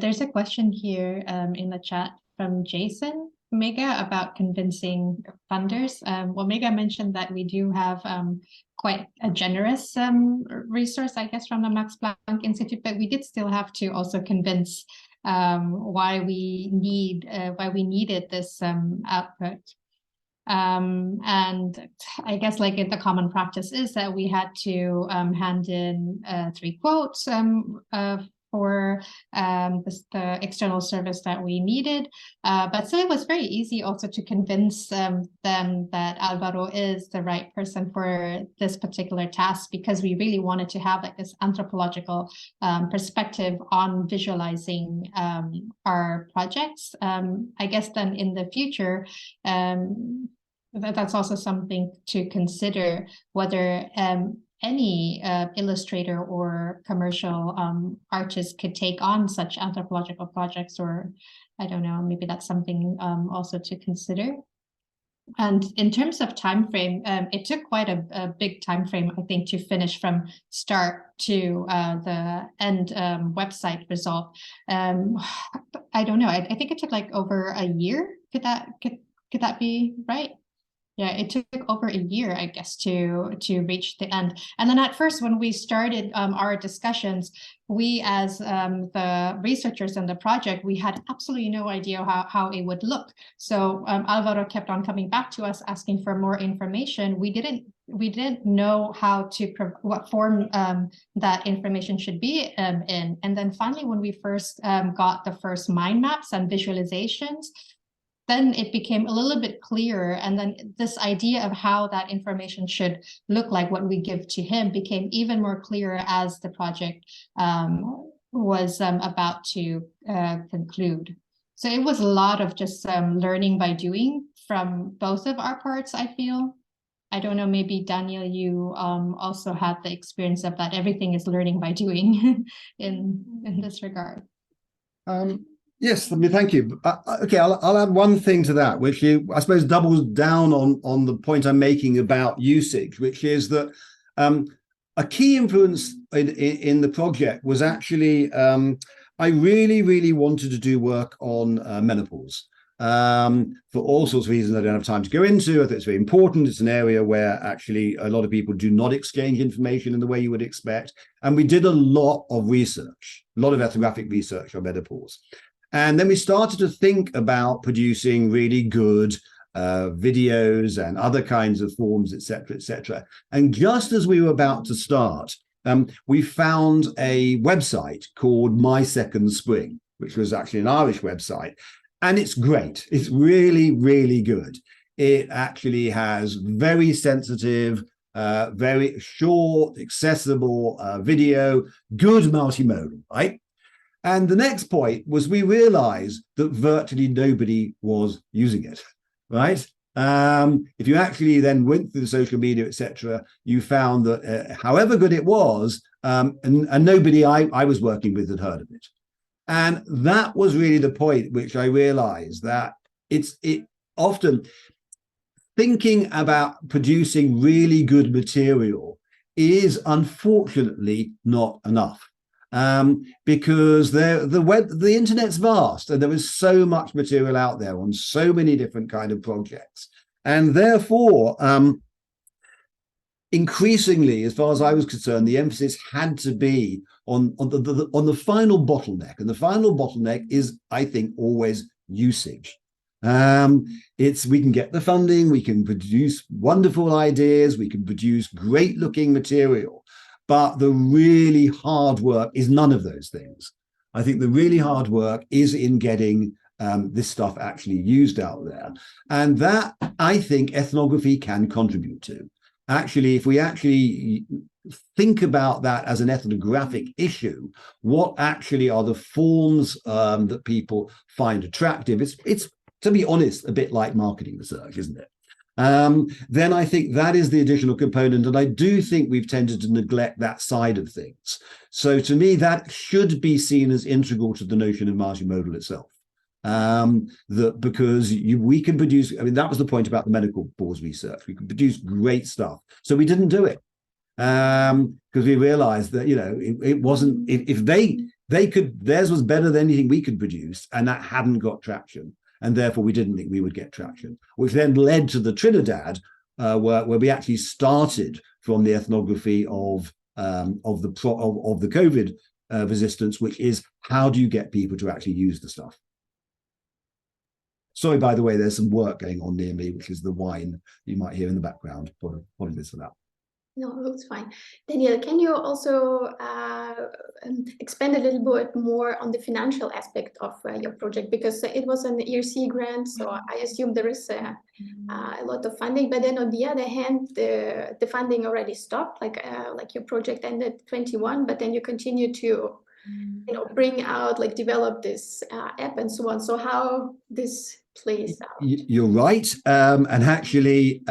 There's a question here in the chat from Jason Megha about convincing funders. Well, Megha mentioned that we do have quite a generous resource, I guess, from the Max Planck Institute, but we did still have to also convince why we needed this output. And I guess like the common practice is that we had to hand in 3 quotes for the external service that we needed. But so it was very easy also to convince them that Alvaro is the right person for this particular task, because we really wanted to have like this anthropological perspective on visualizing our projects. I guess then in the future, that's also something to consider, whether any illustrator or commercial artist could take on such anthropological projects, or I don't know, maybe that's something also to consider. And in terms of time frame, it took quite a big time frame, I think, to finish from start to the end website result. I don't know. I think it took like over a year. Could that be right? Yeah, it took over a year, I guess, to reach the end. And then at first, when we started our discussions, we as the researchers in the project, we had absolutely no idea how it would look. So Alvaro kept on coming back to us asking for more information. We didn't know what form that information should be in. And then finally, when we first got the first mind maps and visualizations, then it became a little bit clearer. And then this idea of how that information should look like, what we give to him, became even more clear as the project was about to conclude. So it was a lot of just learning by doing from both of our parts, I feel. I don't know, maybe Daniel, you also had the experience of that. Everything is learning by doing in this regard. Yes, thank you. Okay, I'll add one thing to that, which I suppose doubles down on the point I'm making about usage, which is that a key influence in the project was actually I really wanted to do work on menopause for all sorts of reasons I don't have time to go into. I think it's very important. It's an area where actually a lot of people do not exchange information in the way you would expect. And we did a lot of research, a lot of ethnographic research on menopause. And then we started to think about producing really good videos and other kinds of forms, etc., etc. And just as we were about to start, we found a website called My Second Spring, which was actually an Irish website. And it's great. It's really, really good. It actually has very sensitive, very short, accessible video, good multimodal, right? And the next point was we realized that virtually nobody was using it, right? If you actually then went through the social media, etc., you found that however good it was, and nobody I was working with had heard of it. And that was really the point which I realized that it often thinking about producing really good material is unfortunately not enough. Because the internet's vast and there is so much material out there on so many different kind of projects, and therefore increasingly, as far as I was concerned, the emphasis had to be on the final bottleneck, and the final bottleneck is, I think, always usage. We can get the funding, we can produce wonderful ideas, we can produce great looking material, but the really hard work is none of those things. I think the really hard work is in getting this stuff actually used out there. And that, I think, ethnography can contribute to. Actually, if we actually think about that as an ethnographic issue, what actually are the forms that people find attractive? It's, to be honest, a bit like marketing research, isn't it? Then I think that is the additional component. And I do think we've tended to neglect that side of things. So to me, that should be seen as integral to the notion of multimodal itself. That because we can produce, I mean, that was the point about the medical boards research. We can produce great stuff. So we didn't do it because we realized that, it wasn't, if they could, theirs was better than anything we could produce, and that hadn't got traction. And therefore we didn't think we would get traction, which then led to the Trinidad, where we actually started from the ethnography of the COVID resistance, which is how do you get people to actually use the stuff? Sorry, by the way, there's some work going on near me, which is the wine you might hear in the background. Apologies for that. No, that's fine. Daniel, can you also expand a little bit more on the financial aspect of your project? Because it was an ERC grant, so I assume there is a lot of funding. But then on the other hand, the funding already stopped, like your project ended 21, but then you continue to bring out, develop this app and so on. So how this plays out? You're right. And actually,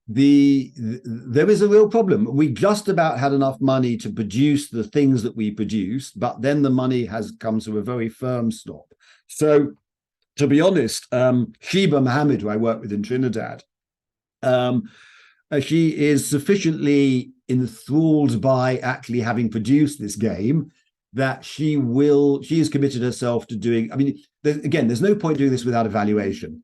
there is a real problem. We just about had enough money to produce the things that we produced, but then the money has come to a very firm stop. So to be honest, Sheba Mohammed, who I work with in Trinidad, she is sufficiently enthralled by actually having produced this game that she has committed herself to doing, I mean, there's no point doing this without evaluation.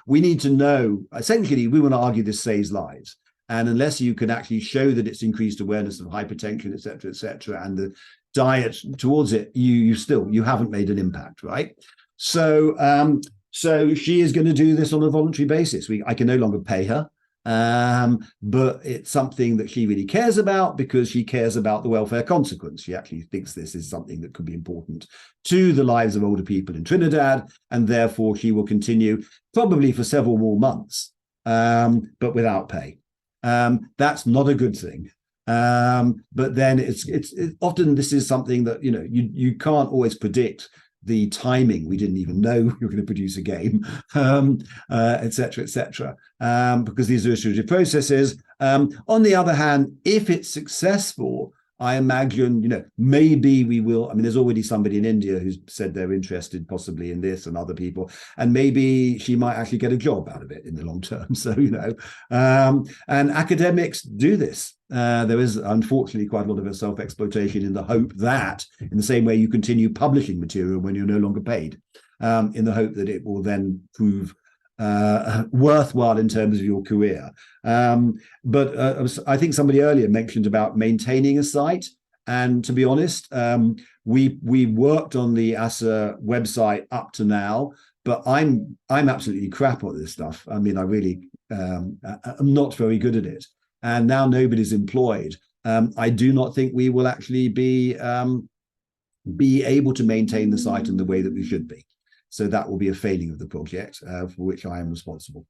We need to know, essentially, we want to argue this saves lives. And unless you can actually show that it's increased awareness of hypertension, et cetera, and the diet towards it, you haven't made an impact, right? So she is going to do this on a voluntary basis. I can no longer pay her, but it's something that she really cares about because she cares about the welfare consequence. She actually thinks this is something that could be important to the lives of older people in Trinidad, and therefore she will continue probably for several more months, but without pay. That's not a good thing. But then it's often this is something that you can't always predict the timing. We didn't even know we were going to produce a game, et cetera, because these are iterative processes. On the other hand, if it's successful, I imagine, maybe we will. I mean, there's already somebody in India who's said they're interested possibly in this, and other people, and maybe she might actually get a job out of it in the long term. So, and academics do this. There is, unfortunately, quite a lot of self-exploitation in the hope that, in the same way you continue publishing material when you're no longer paid, in the hope that it will then prove worthwhile in terms of your career. But I think somebody earlier mentioned about maintaining a site. And to be honest, we worked on the ASA website up to now, but I'm absolutely crap at this stuff. I mean, I really am not very good at it. And now nobody's employed. I do not think we will actually be able to maintain the site in the way that we should be. So that will be a failing of the project, for which I am responsible.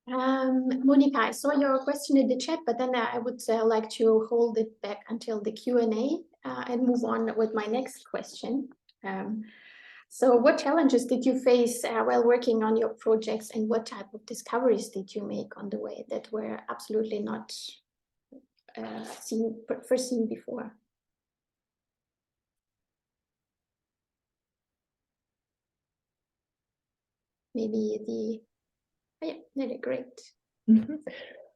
Monica, I saw your question in the chat, but then I would like to hold it back until the Q&A and move on with my next question. So what challenges did you face while working on your projects, and what type of discoveries did you make on the way that were absolutely not foreseen before? Maybe Nele, great. Mm-hmm.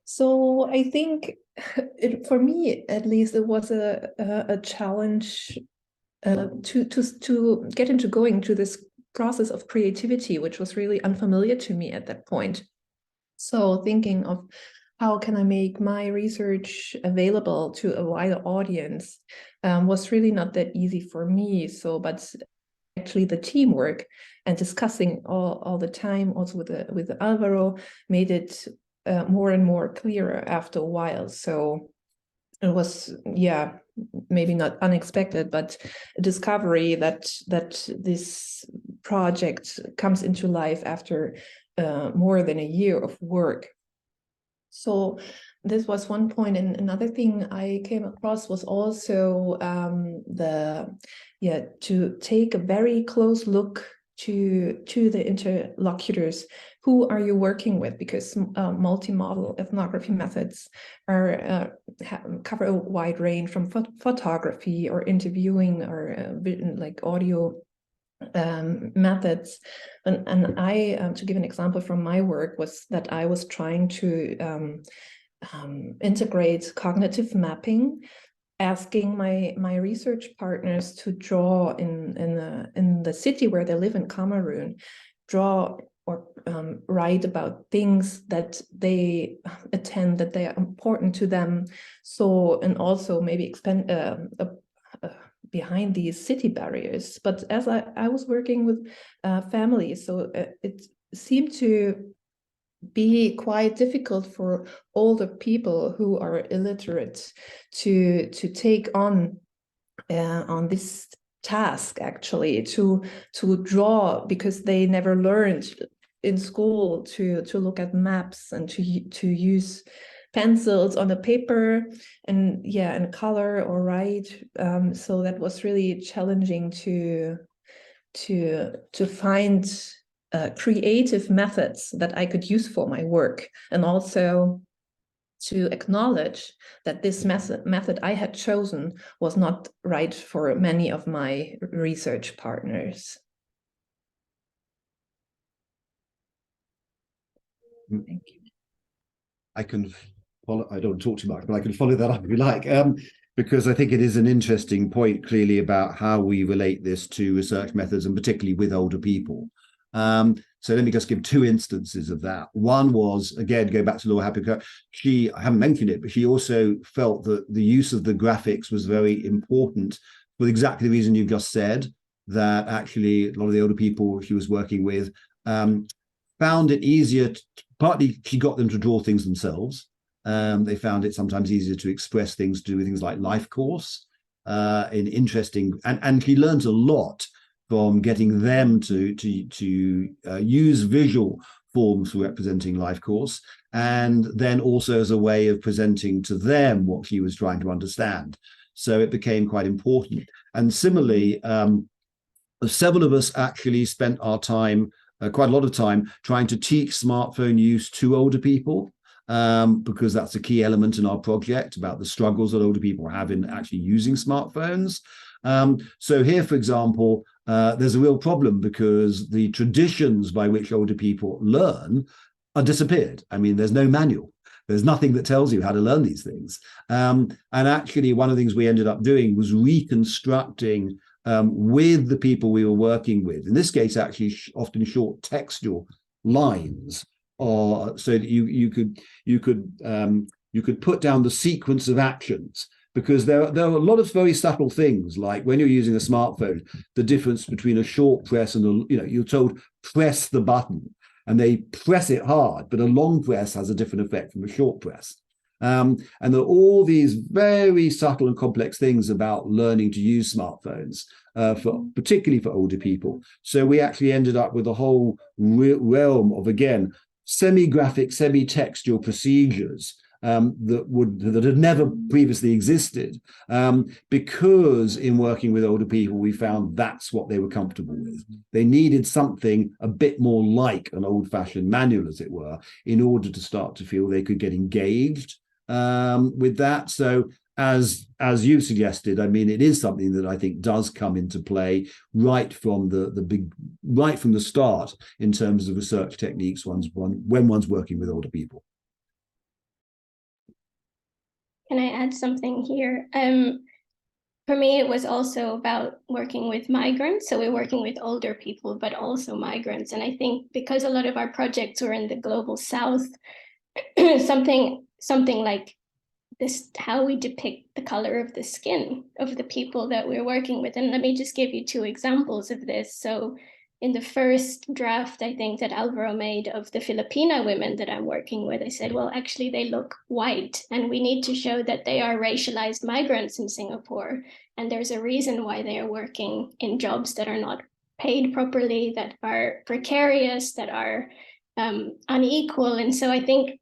So I think for me, at least, it was a challenge to get into going to this process of creativity, which was really unfamiliar to me at that point. So thinking of how can I make my research available to a wider audience was really not that easy for me. So, but actually the teamwork and discussing all the time also with Alvaro made it more and more clearer after a while. So it was, yeah, maybe not unexpected, but a discovery that this project comes into life after more than a year of work. So this was one point, and another thing I came across was also to take a very close look to the interlocutors. Who are you working with? Because multimodal ethnography methods are cover a wide range from photography or interviewing or like audio methods. And I, to give an example from my work, was that I was trying to integrate cognitive mapping, asking my research partners to draw in the city where they live in Cameroon, draw or write about things that they attend, that they are important to them. So, and also maybe expand behind these city barriers. But as I was working with families, so it seemed to be quite difficult for older people who are illiterate to take on this task, actually, to draw, because they never learned in school to look at maps and to use pencils on a paper and color or write. So that was really challenging to find creative methods that I could use for my work, and also to acknowledge that this method I had chosen was not right for many of my research partners. Thank you. I can follow, I don't talk too much, but I can follow that up if you like, because I think it is an interesting point, clearly, about how we relate this to research methods, and particularly with older people. So let me just give two instances of that. One was, again, going back to Laura Happicott, I haven't mentioned it, but she also felt that the use of the graphics was very important for exactly the reason you've just said, that actually a lot of the older people she was working with found it easier, partly she got them to draw things themselves. They found it sometimes easier to express things, to do with things like life course, in interesting, and she learned a lot from getting them to use visual forms for representing life course, and then also as a way of presenting to them what she was trying to understand. So it became quite important. And similarly, several of us actually spent our time, quite a lot of time, trying to teach smartphone use to older people, because that's a key element in our project about the struggles that older people have in actually using smartphones. So here, for example, there's a real problem because the traditions by which older people learn are disappeared. I mean, there's no manual. There's nothing that tells you how to learn these things. And actually, one of the things we ended up doing was reconstructing with the people we were working with, in this case, actually often short textual lines, or so that you could put down the sequence of actions. Because there are a lot of very subtle things, like when you're using a smartphone, the difference between a short press and you're told press the button, and they press it hard, but a long press has a different effect from a short press. And there are all these very subtle and complex things about learning to use smartphones, particularly for older people. So we actually ended up with a whole realm of, again, semi-graphic, semi-textual procedures that had never previously existed, because in working with older people, we found that's what they were comfortable with. They needed something a bit more like an old-fashioned manual, as it were, in order to start to feel they could get engaged with that. So as you suggested, I mean, it is something that I think does come into play right from the start in terms of research techniques when one's working with older people. Can I add something here? for me, it was also about working with migrants. So we're working with older people, but also migrants. And I think because a lot of our projects were in the global south, something like this, how we depict the color of the skin of the people that we're working with. And let me just give you two examples of this. So in the first draft, I think that Alvaro made of the Filipina women that I'm working with, I said, well, actually they look white, and we need to show that they are racialized migrants in Singapore. And there's a reason why they are working in jobs that are not paid properly, that are precarious, that are unequal. And so I think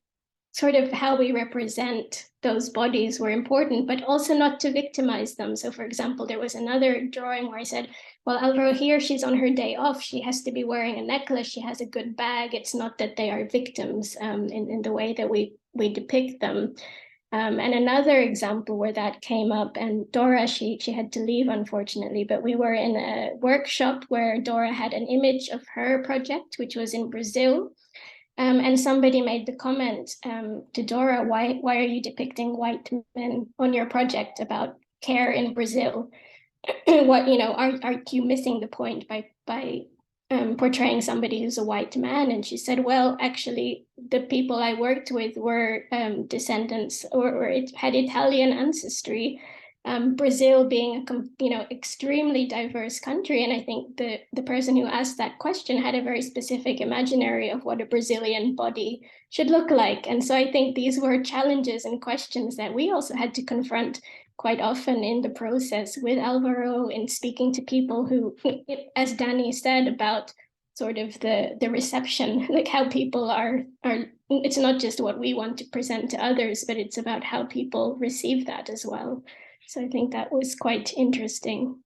sort of how we represent those bodies were important, but also not to victimize them. So for example, there was another drawing where I said, well, Alvaro here, she's on her day off. She has to be wearing a necklace. She has a good bag. It's not that they are victims in the way that we depict them. And another example where that came up, and Dora, she had to leave, unfortunately, but we were in a workshop where Dora had an image of her project, which was in Brazil. And somebody made the comment to Dora, why are you depicting white men on your project about care in Brazil? What, are you missing the point by portraying somebody who's a white man? And she said, well, actually, the people I worked with were descendants or it had Italian ancestry. Brazil being a extremely diverse country, and I think the person who asked that question had a very specific imaginary of what a Brazilian body should look like. And so I think these were challenges and questions that we also had to confront quite often in the process with Alvaro, in speaking to people who, as Danny said, about sort of the reception, like how people are it's not just what we want to present to others, but it's about how people receive that as well. So I think that was quite interesting.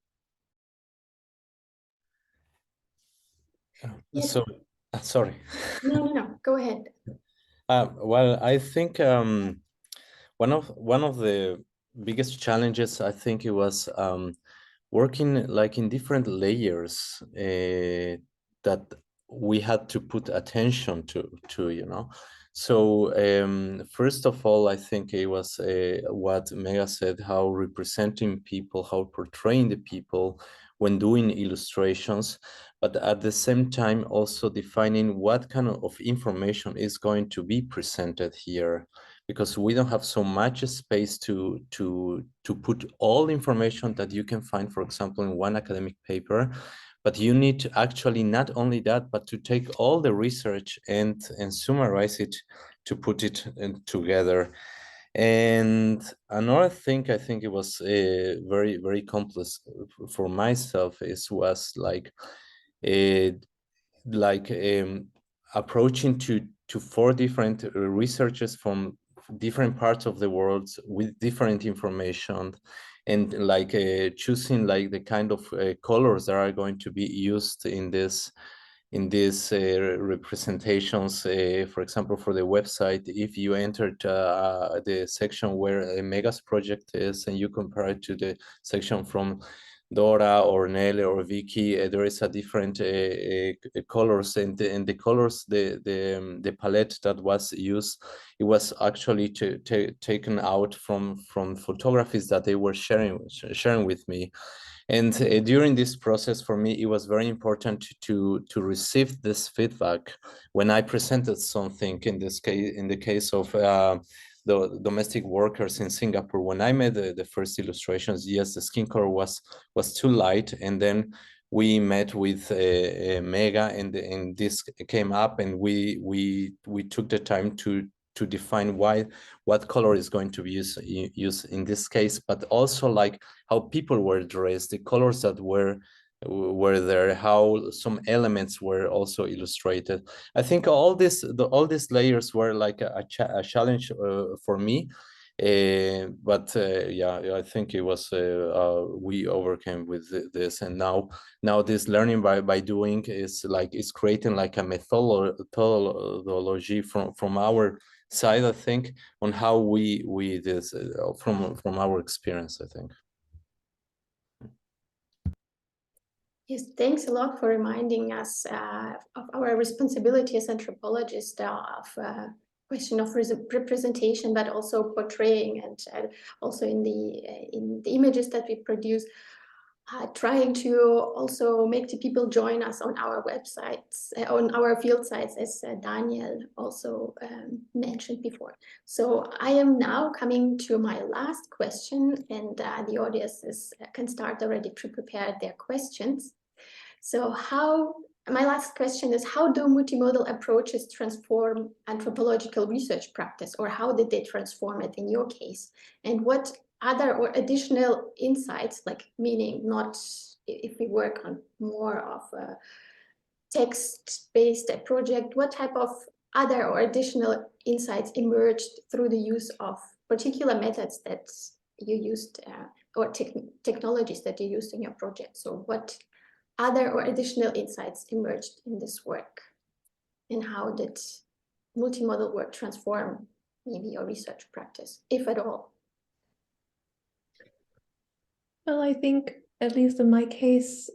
Yes. So, sorry. No, go ahead. Well, I think one of the biggest challenges, I think it was working like in different layers that we had to put attention to. So first of all, I think it was what Megha said, how representing people, how portraying the people when doing illustrations, but at the same time also defining what kind of information is going to be presented here, because we don't have so much space to put all information that you can find, for example, in one academic paper. But you need to actually not only that, but to take all the research and summarize it to put it together. And another thing, I think it was very, very complex for myself, was like approaching to 4 different researchers from different parts of the world with different information, and like choosing like the kind of colors that are going to be used in these representations. For example, for the website, if you entered the section where Megha's project is and you compare it to the section from Dora or Nele or Vicky, there is a different colors, and the colors, the palette that was used, it was actually taken out from photographies that they were sharing with me. And during this process, for me, it was very important to receive this feedback when I presented something. In this case, in the case of the domestic workers in Singapore, when I made the first illustrations, yes, the skin color was too light, and then we met with Megha, and this came up, and we took the time to define what color is going to be used in this case, but also like how people were dressed, the colors that were there, how some elements were also illustrated. I think all these layers were like a challenge for me. But yeah, I think it was we overcame with this, and now this learning by doing is creating like a methodology from our side, I think, on how we this from our experience, I think. Yes, thanks a lot for reminding us of our responsibility as anthropologists of question of representation, but also portraying, and also in the images that we produce, trying to also make the people join us on our websites, on our field sites, as Daniel also mentioned before. So I am now coming to my last question, and the audience can start already to prepare their questions. So my last question is, how do multimodal approaches transform anthropological research practice, or how did they transform it in your case? And what other or additional insights, like meaning not if we work on more of a text-based project, what type of other or additional insights emerged through the use of particular methods that you used or technologies that you used in your project? So what other or additional insights emerged in this work, and how did multimodal work transform maybe your research practice, if at all? Well, I think, at least in my case,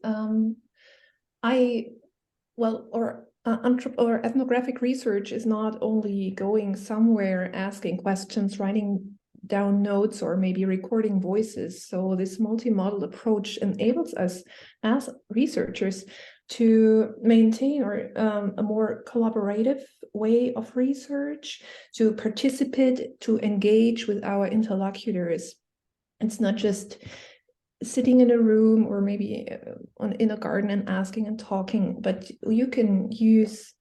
ethnographic research is not only going somewhere, asking questions, writing down notes, or maybe recording voices. So this multimodal approach enables us as researchers to maintain a more collaborative way of research, to participate, to engage with our interlocutors. It's not just sitting in a room or maybe in a garden and asking and talking, but you can use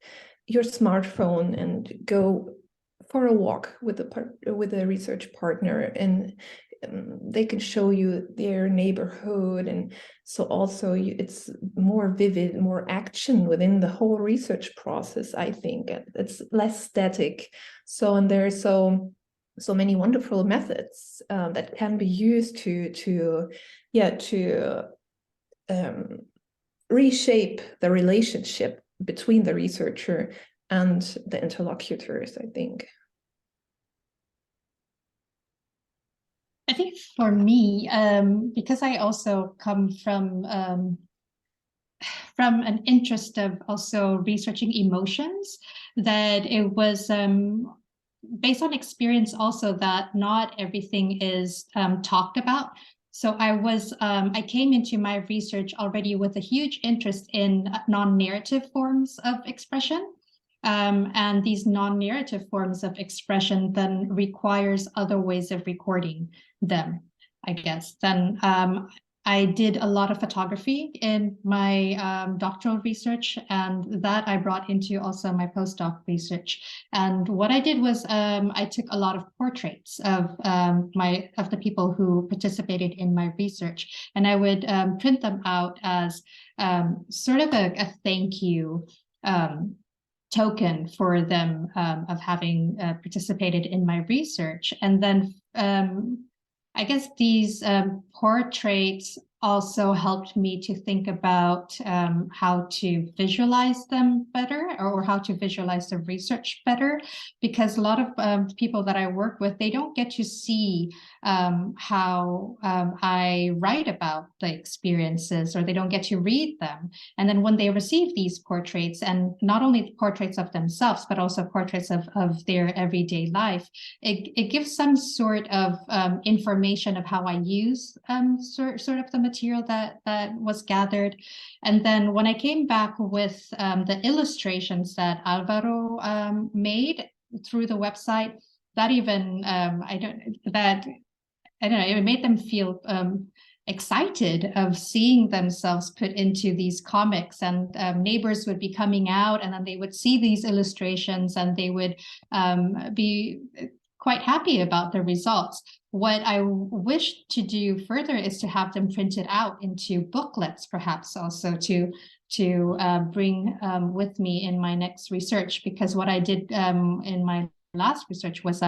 your smartphone and go for a walk with a research partner, and they can show you their neighborhood, and so also it's more vivid, more action within the whole research process. I think it's less static. So, and there are so many wonderful methods that can be used to reshape the relationship between the researcher and the interlocutors, I think. I think for me, because I also come from an interest of also researching emotions, that it was based on experience also that not everything is talked about. So I came into my research already with a huge interest in non-narrative forms of expression. And these non-narrative forms of expression then requires other ways of recording them, I guess. Then I did a lot of photography in my doctoral research, and that I brought into also my postdoc research. And what I did was I took a lot of portraits of the people who participated in my research, and I would print them out as sort of a thank you token for them of having participated in my research. And then I guess these portraits also helped me to think about how to visualize them better, or how to visualize the research better, because a lot of people that I work with, they don't get to see how I write about the experiences, or they don't get to read them. And then when they receive these portraits, and not only portraits of themselves, but also portraits of their everyday life, it gives some sort of information of how I use sort of the material that was gathered. And then when I came back with the illustrations that Alvaro made through the website, that even it made them feel excited of seeing themselves put into these comics, and neighbors would be coming out, and then they would see these illustrations, and they would be quite happy about the results. What I wish to do further is to have them printed out into booklets, perhaps also to bring with me in my next research, because what I did in my last research was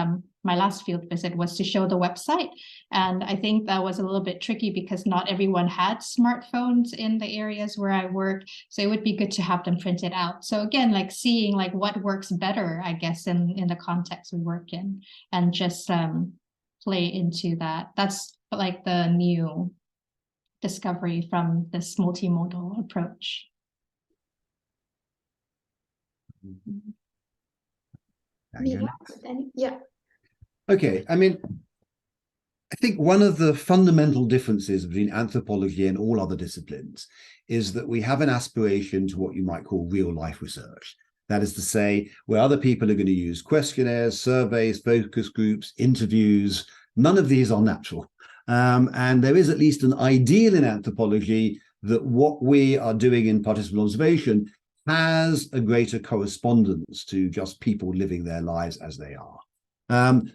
my last field visit was to show the website, and I think that was a little bit tricky because not everyone had smartphones in the areas where I work, so it would be good to have them printed out. So again, like seeing like what works better, I guess, in the context we work in, and just play into that. That's like the new discovery from this multimodal approach. Yeah. Okay, I mean, I think one of the fundamental differences between anthropology and all other disciplines is that we have an aspiration to what you might call real life research. That is to say, where other people are going to use questionnaires, surveys, focus groups, interviews. None of these are natural. And there is at least an ideal in anthropology that what we are doing in participant observation has a greater correspondence to just people living their lives as they are.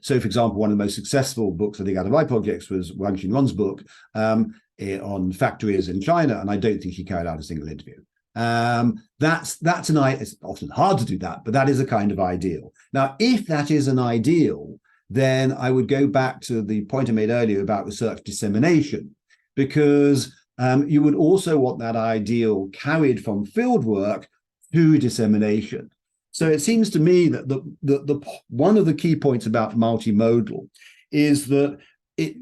So, for example, one of the most successful books, I think, out of my projects was Wang Xinruan's book on factories in China, and I don't think she carried out a single interview. That's it's often hard to do that, but that is a kind of ideal. Now, if that is an ideal, then I would go back to the point I made earlier about research dissemination, because you would also want that ideal carried from fieldwork to dissemination. So it seems to me that the one of the key points about multimodal is that it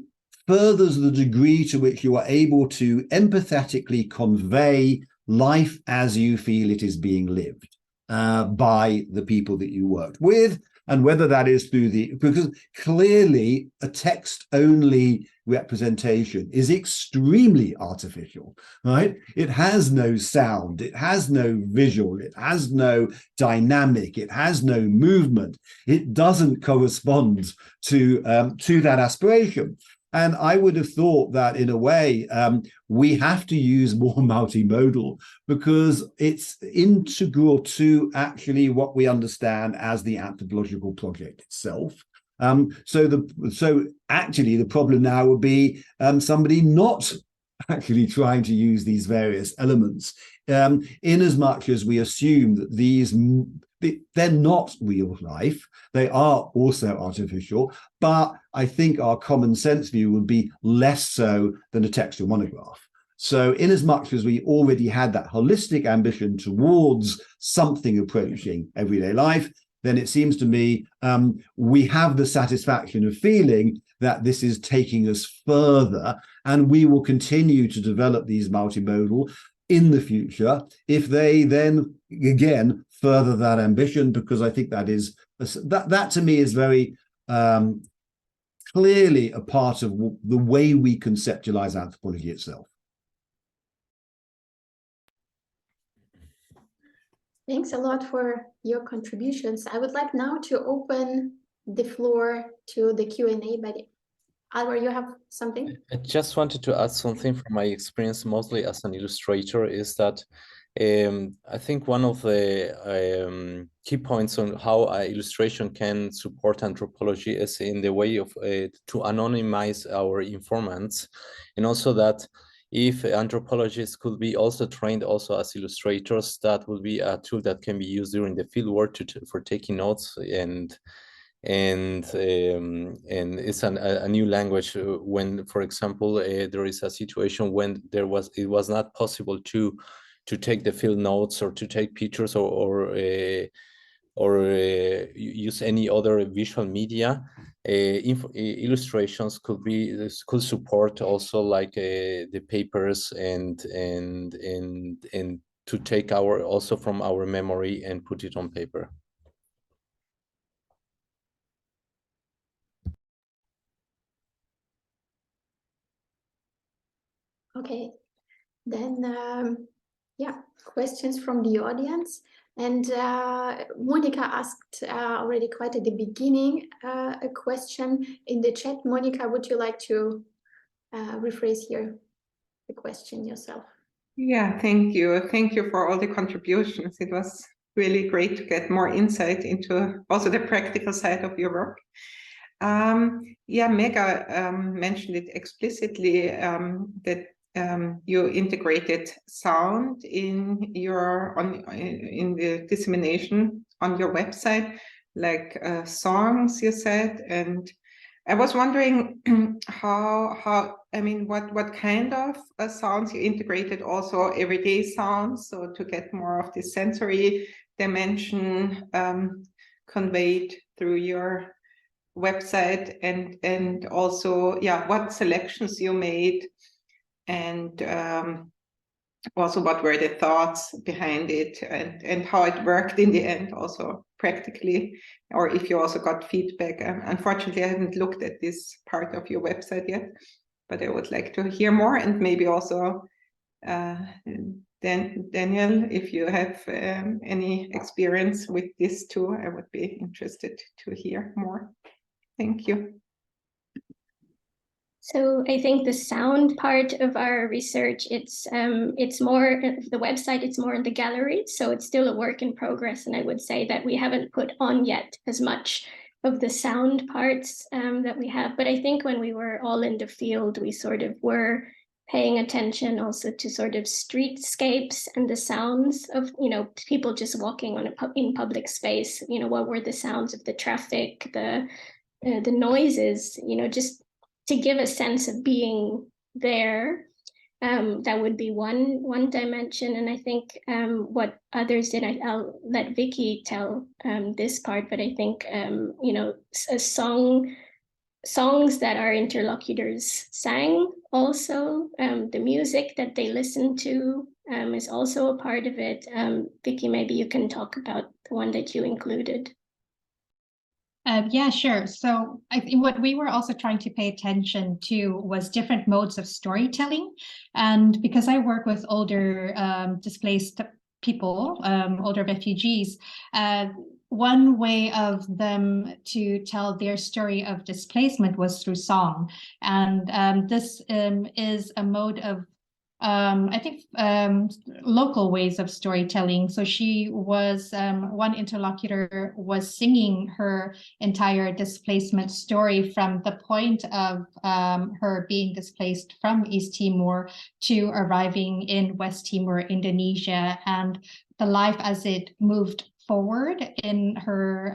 furthers the degree to which you are able to empathetically convey life as you feel it is being lived by the people that you worked with, and whether that is through because clearly a text-only representation is extremely artificial, right? It has no sound, it has no visual, it has no dynamic, it has no movement. It doesn't correspond to that aspiration. And I would have thought that in a way, we have to use more multimodal because it's integral to actually what we understand as the anthropological project itself. So actually the problem now would be somebody not actually trying to use these various elements, in as much as we assume that they're not real life. They are also artificial, but I think our common sense view would be less so than a textual monograph. So in as much as we already had that holistic ambition towards something approaching everyday life, then it seems to me we have the satisfaction of feeling that this is taking us further, and we will continue to develop these multimodal in the future if they then again further that ambition, because I think that is that to me is very clearly a part of the way we conceptualize anthropology itself. Thanks a lot for your contributions. I would like now to open the floor to the Q&A, but Alvaro, you have something? I just wanted to add something from my experience, mostly as an illustrator, is that I think one of the key points on how illustration can support anthropology is in the way of to anonymize our informants, and also that if anthropologists could be also trained also as illustrators, that would be a tool that can be used during the fieldwork for taking notes, and it's a new language when, for example, there is a situation when it was not possible to take the field notes or to take pictures or use any other visual media. Illustrations could support also like the papers and to take also from our memory and put it on paper. Okay, then yeah, questions from the audience. And Monica asked already quite at the beginning a question in the chat. Monica, would you like to rephrase here the question yourself? Yeah, thank you. Thank you for all the contributions. It was really great to get more insight into also the practical side of your work. Yeah, Megha mentioned it explicitly that you integrated sound in the dissemination on your website, like songs, you said, and I was wondering how I mean, what kind of sounds you integrated, also everyday sounds, so to get more of the sensory dimension conveyed through your website, and also, yeah, what selections you made, and also what were the thoughts behind it, and how it worked in the end, also practically, or if you also got feedback. Unfortunately, I haven't looked at this part of your website yet, but I would like to hear more, and maybe also Daniel, if you have any experience with this too, I would be interested to hear more. Thank you. So I think the sound part of our research, it's more the website, it's more in the gallery, so it's still a work in progress. And I would say that we haven't put on yet as much of the sound parts that we have. But I think when we were all in the field, we sort of were paying attention also to sort of streetscapes and the sounds of, you know, people just walking on in public space. You know, what were the sounds of the traffic, the noises, you know, just to give a sense of being there. That would be one dimension. And I think what others did, I'll let Vicky tell this part, but I think, you know, songs that our interlocutors sang also, the music that they listened to is also a part of it. Vicky, maybe you can talk about the one that you included. Yeah, sure. So I think what we were also trying to pay attention to was different modes of storytelling. And because I work with older displaced people, older refugees, one way of them to tell their story of displacement was through song. And this is a mode of I think local ways of storytelling. So she was, one interlocutor was singing her entire displacement story from the point of her being displaced from East Timor to arriving in West Timor, Indonesia, and the life as it moved forward in her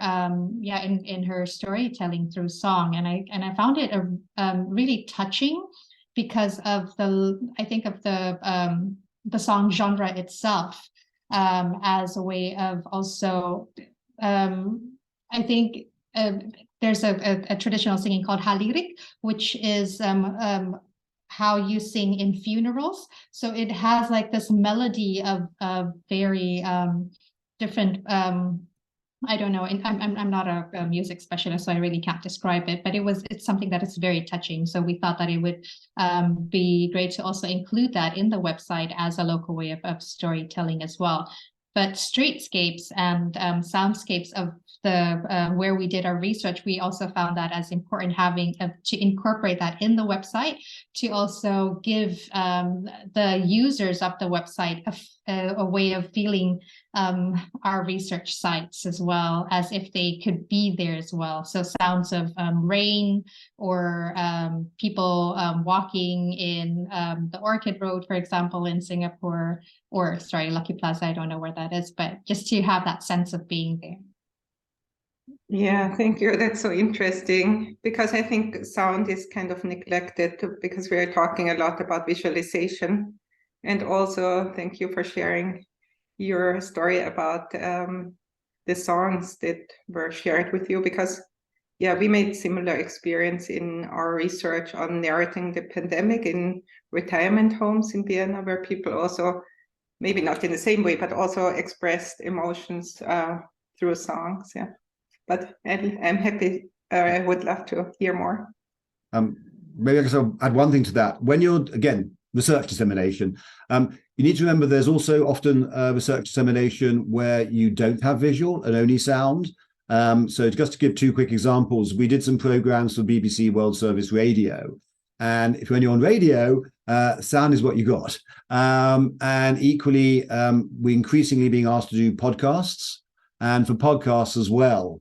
in her storytelling through song. And I found it really touching, because of the song genre itself, as a way of also, I think there's a traditional singing called halirik, which is how you sing in funerals. So it has like this melody of very different, I don't know, I'm not a music specialist, so I really can't describe it, but it's something that is very touching. So we thought that it would be great to also include that in the website as a local way of storytelling as well. But streetscapes and soundscapes of the where we did our research, we also found that as important, having to incorporate that in the website, to also give the users of the website a way of feeling our research sites as well, as if they could be there as well. So sounds of rain, or people walking in the Orchid Road, for example, in Singapore, or sorry, Lucky Plaza, I don't know where that is, but just to have that sense of being there. Yeah, thank you. That's so interesting, because I think sound is kind of neglected because we're talking a lot about visualization. And also, thank you for sharing your story about the songs that were shared with you, because yeah, we made similar experience in our research on narrating the pandemic in retirement homes in Vienna, where people also, maybe not in the same way, but also expressed emotions through songs. Yeah, but I'm happy. I would love to hear more. Maybe I can add one thing to that. When you're, again, research dissemination, you need to remember there's also often research dissemination where you don't have visual and only sound. So just to give two quick examples, we did some programs for BBC World Service Radio. And when you're on radio, sound is what you got. And equally, we're increasingly being asked to do podcasts, and for podcasts as well.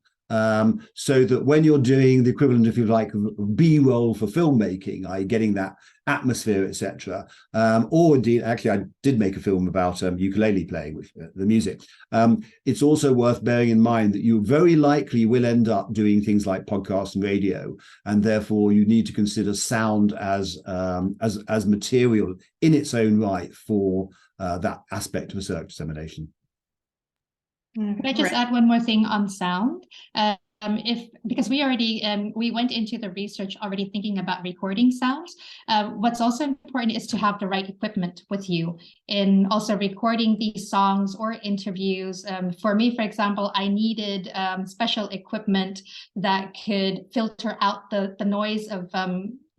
So that when you're doing the equivalent, if you like, B-roll for filmmaking, i.e. getting that atmosphere, etc., or indeed, actually, I did make a film about ukulele playing with the music. It's also worth bearing in mind that you very likely will end up doing things like podcasts and radio, and therefore you need to consider sound as material in its own right for that aspect of research dissemination. Could I just add one more thing on sound? because we went into the research already thinking about recording sounds. What's also important is to have the right equipment with you in also recording these songs or interviews. For me, for example, I needed special equipment that could filter out the noise of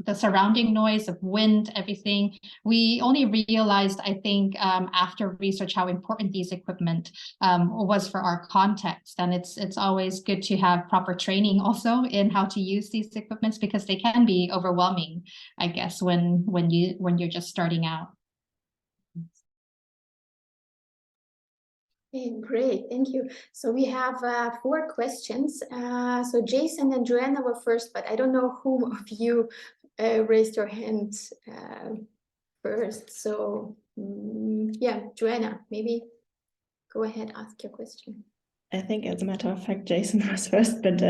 the surrounding noise of wind, everything. We only realized, I think, after research, how important these equipment was for our context. And it's always good to have proper training also in how to use these equipments, because they can be overwhelming, I guess, when you're just starting out. Okay, great, thank you. So we have 4 questions. So Jason and Joanna were first, but I don't know who of you raised your hand first. So yeah, Joanna, maybe go ahead, ask your question. I think, as a matter of fact, Jason was first, but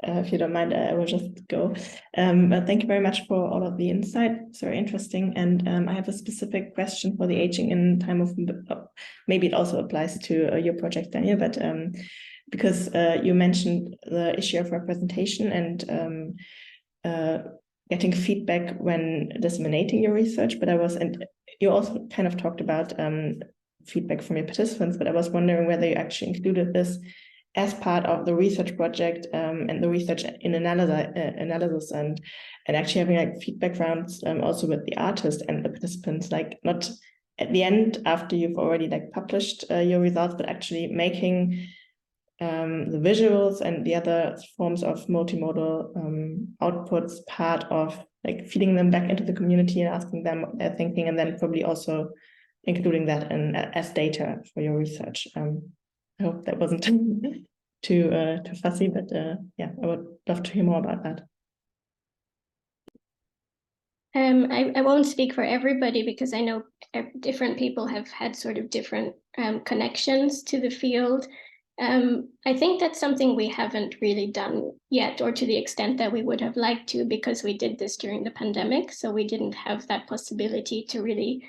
if you don't mind, I will just go. But thank you very much for all of the insight. It's very interesting. And I have a specific question for the aging in time of, maybe it also applies to your project, Daniel, but because you mentioned the issue of representation and getting feedback when disseminating your research, but and you also kind of talked about feedback from your participants, but I was wondering whether you actually included this as part of the research project and the research in analysis and actually having like feedback rounds also with the artist and the participants, like not at the end after you've already like published your results, but actually making the visuals and the other forms of multimodal outputs part of like feeding them back into the community and asking them what they're thinking, and then probably also including that as data for your research. I hope that wasn't too fussy, but yeah, I would love to hear more about that. I won't speak for everybody, because I know different people have had sort of different connections to the field. I think that's something we haven't really done yet, or to the extent that we would have liked to, because we did this during the pandemic. So we didn't have that possibility to really,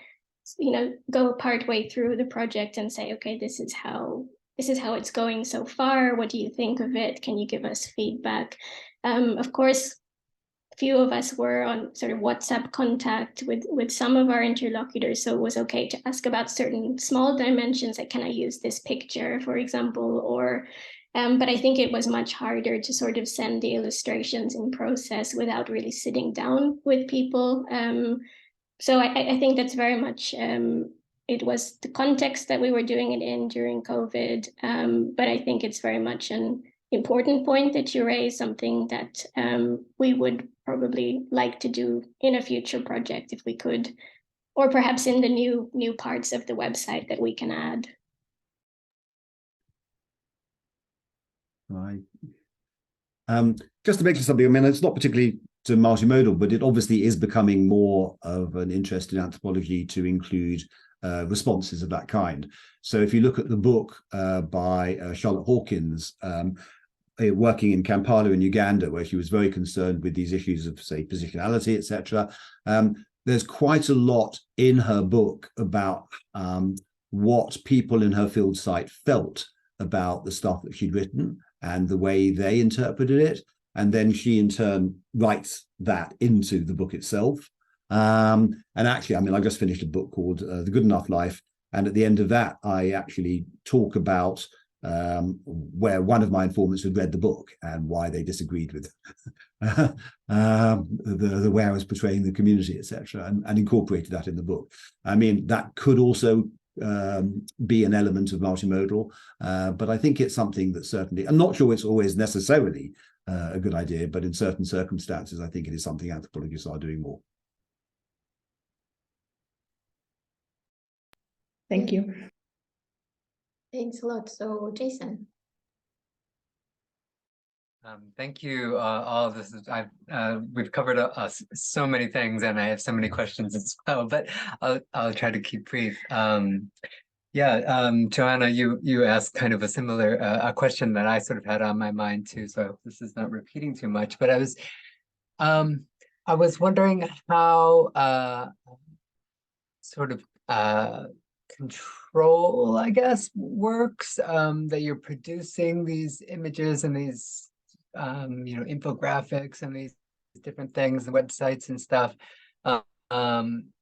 go part way through the project and say, okay, this is how it's going so far. What do you think of it? Can you give us feedback? Of course, few of us were on sort of WhatsApp contact with some of our interlocutors, so it was okay to ask about certain small dimensions, like can I use this picture, for example, or but I think it was much harder to sort of send the illustrations in process without really sitting down with people. So I think that's very much it was the context that we were doing it in during COVID, but I think it's very much an important point that you raise, something that we would probably like to do in a future project if we could, or perhaps in the new parts of the website that we can add. Right. Just to mention something, I mean, it's not particularly to multimodal, but it obviously is becoming more of an interest in anthropology to include responses of that kind. So if you look at the book by Charlotte Hawkins, working in Kampala in Uganda, where she was very concerned with these issues of, say, positionality, etc. There's quite a lot in her book about what people in her field site felt about the stuff that she'd written and the way they interpreted it. And then she, in turn, writes that into the book itself. And actually, I mean, I just finished a book called The Good Enough Life. And at the end of that, I actually talk about where one of my informants had read the book and why they disagreed with the way I was portraying the community, etc., and incorporated that in the book. I mean, that could also be an element of multimodal, but I think it's something that certainly, I'm not sure it's always necessarily a good idea, but in certain circumstances, I think it is something anthropologists are doing more. Thank you. Thanks a lot. So, Jason. Thank you. All of this is we've covered so many things, and I have so many questions as well. But I'll try to keep brief. Joanna, you asked kind of a similar a question that I sort of had on my mind too. So this is not repeating too much. But I was wondering how sort of control, I guess, works, that you're producing these images and these infographics and these different things and websites and stuff.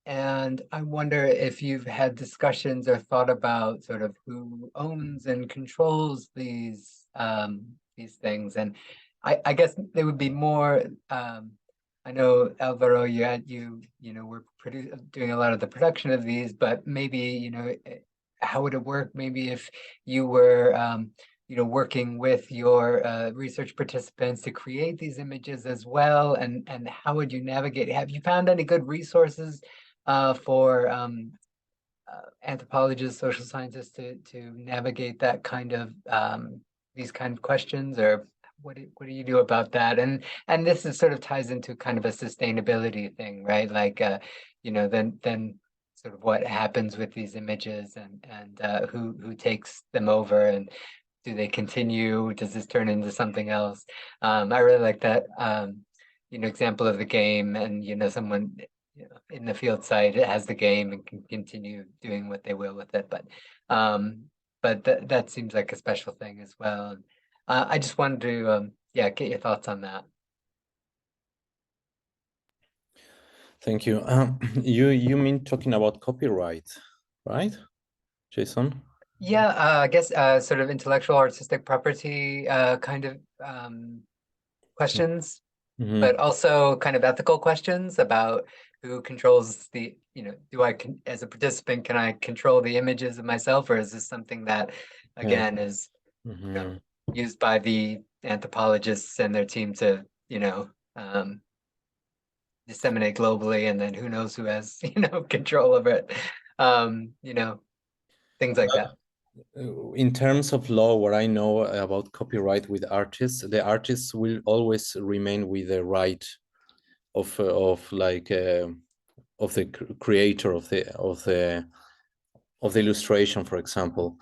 And I wonder if you've had discussions or thought about sort of who owns and controls these things. And I guess there would be more. I know, Alvaro, you were doing a lot of the production of these, but maybe how would it work? Maybe if you were working with your research participants to create these images as well, and how would you navigate? Have you found any good resources for anthropologists, social scientists to navigate that kind of these kind of questions, or what do you do about that? And this is sort of ties into kind of a sustainability thing, right? Like then sort of what happens with these images, and who takes them over, and do they continue? Does this turn into something else? I really like that example of the game, and someone in the field site has the game and can continue doing what they will with it. But that seems like a special thing as well. I just wanted to get your thoughts on that. Thank you. You mean talking about copyright, right, Jason? Yeah, I guess sort of intellectual artistic property kind of questions, but also kind of ethical questions about who controls the, as a participant, can I control the images of myself, or is this something that, again, is used by the anthropologists and their team to, disseminate globally, and then who knows who has, control over it, things like that. In terms of law, what I know about copyright with artists, the artists will always remain with the right of the creator of the illustration, for example.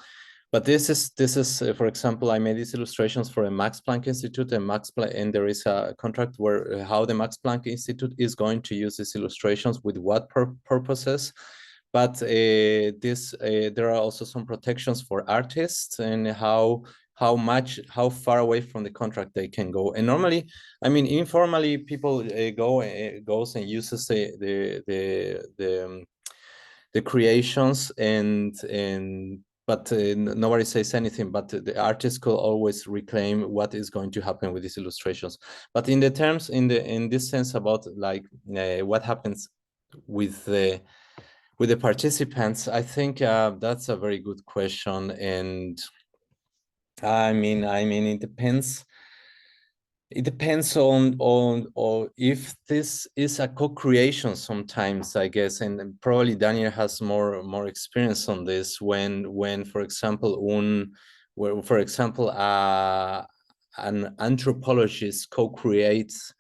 But this is for example, I made these illustrations for a Max Planck Institute, and there is a contract where how the Max Planck Institute is going to use these illustrations with what purposes. But there are also some protections for artists, and how far away from the contract they can go. And normally, I mean, informally, people goes and uses the creations, but nobody says anything. But the artist could always reclaim what is going to happen with these illustrations. But in this sense about like what happens with the participants, I think that's a very good question. And I mean, it depends. It depends on if this is a co-creation sometimes, I guess, and probably Daniel has more experience on this. When for example, an anthropologist co-creates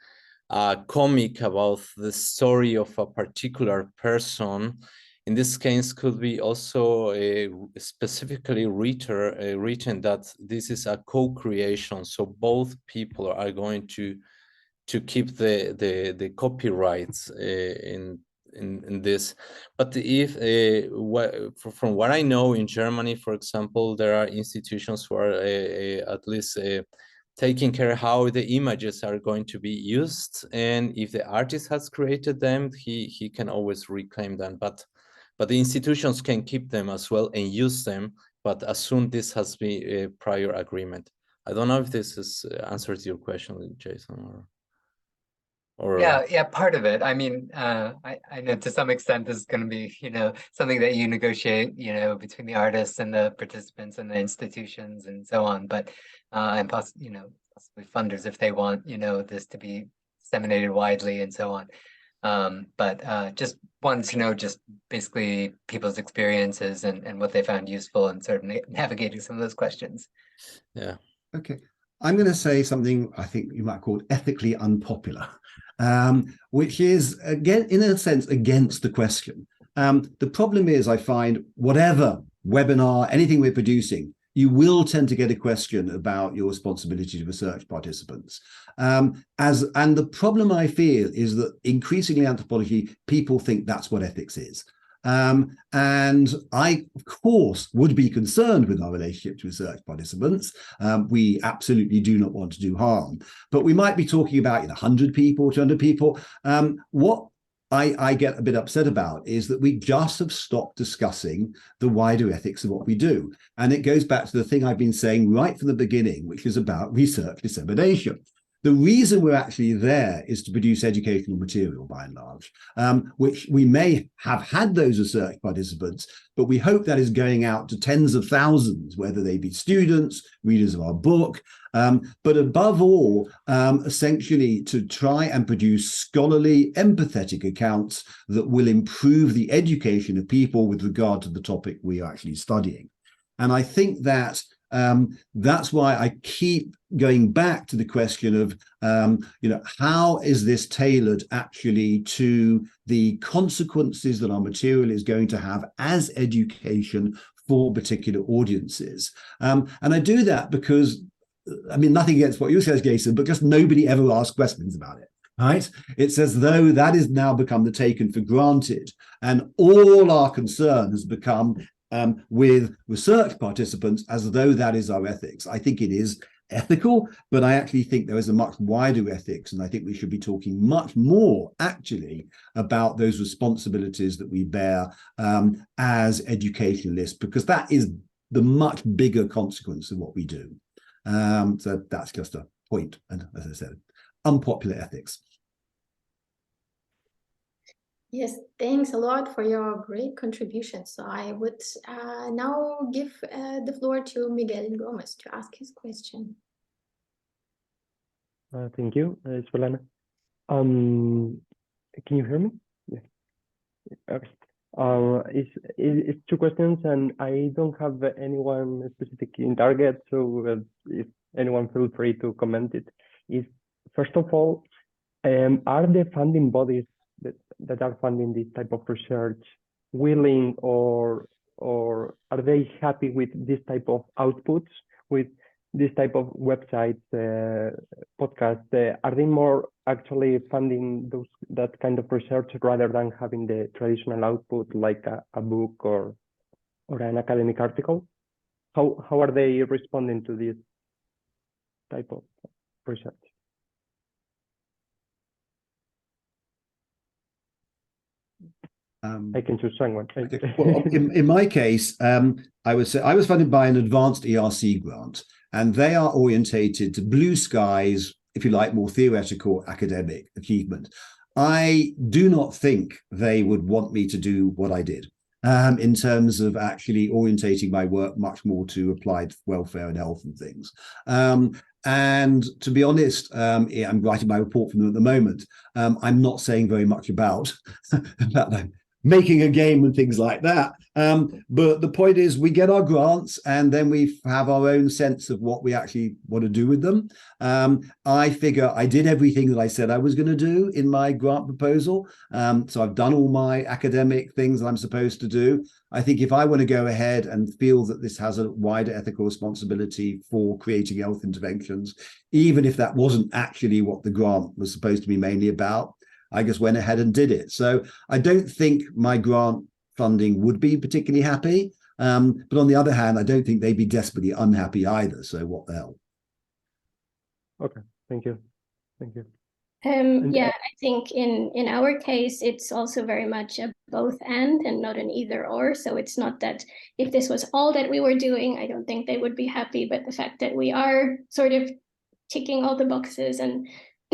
a comic about the story of a particular person. In this case, could be also specifically written that this is a co-creation. So both people are going to keep the copyrights in this. But if from what I know, in Germany, for example, there are institutions who are at least taking care how the images are going to be used, and if the artist has created them, he can always reclaim them. But the institutions can keep them as well and use them, but as soon this has been a prior agreement. I don't know if this answers your question, Jason, or yeah, part of it. I mean, I know to some extent this is going to be, something that you negotiate, between the artists and the participants and the institutions and so on. But and possibly funders if they want, this to be disseminated widely and so on. But just wanted to know just basically people's experiences and what they found useful in sort of navigating some of those questions. Yeah. Okay. I'm going to say something I think you might call ethically unpopular, which is, again, in a sense, against the question. The problem is, I find whatever webinar, anything we're producing, you will tend to get a question about your responsibility to research participants. And the problem I feel is that increasingly anthropology, people think that's what ethics is. And I, of course, would be concerned with our relationship to research participants. We absolutely do not want to do harm, but we might be talking about 100 people, 200 people. What I get a bit upset about is that we just have stopped discussing the wider ethics of what we do. And it goes back to the thing I've been saying right from the beginning, which is about research dissemination. The reason we're actually there is to produce educational material, by and large, which we may have had those research participants, but we hope that is going out to tens of thousands, whether they be students, readers of our book, but above all, essentially to try and produce scholarly, empathetic accounts that will improve the education of people with regard to the topic we are actually studying. And I think that that's why I keep going back to the question of, how is this tailored actually to the consequences that our material is going to have as education for particular audiences? And I do that because, nothing against what you said, Jason, but just nobody ever asks questions about it. Right? It's as though that has now become the taken for granted, and all our concern has become with research participants as though that is our ethics. I think it is ethical, but I actually think there is a much wider ethics, and I think we should be talking much more actually about those responsibilities that we bear as educationalists, because that is the much bigger consequence of what we do. So that's just a point, and as I said, unpopular ethics. Yes, thanks a lot for your great contribution. So I would now give the floor to Miguel Gomez to ask his question. Thank you, Swetlana. Can you hear me? Yeah. Okay. It's two questions, and I don't have anyone specific in target, so if anyone feel free to comment it. Is first of all, are the funding bodies that are funding this type of research willing or are they happy with this type of outputs, with this type of websites, podcasts? Are they more actually funding that kind of research rather than having the traditional output like a book or an academic article? How are they responding to this type of research? I can choose someone. Well, in my case, I would say I was funded by an advanced ERC grant, and they are orientated to blue skies, if you like, more theoretical academic achievement. I do not think they would want me to do what I did in terms of actually orientating my work much more to applied welfare and health and things. And to be honest, I'm writing my report for them at the moment. I'm not saying very much about that. Making a game and things like that. But the point is we get our grants and then we have our own sense of what we actually want to do with them. I figure I did everything that I said I was going to do in my grant proposal. So I've done all my academic things that I'm supposed to do. I think if I want to go ahead and feel that this has a wider ethical responsibility for creating health interventions, even if that wasn't actually what the grant was supposed to be mainly about, I just went ahead and did it. So I don't think my grant funding would be particularly happy. But on the other hand, I don't think they'd be desperately unhappy either. So what the hell? Okay, thank you. Thank you. Yeah, I think in our case, it's also very much a both and not an either or. So it's not that if this was all that we were doing, I don't think they would be happy. But the fact that we are sort of ticking all the boxes and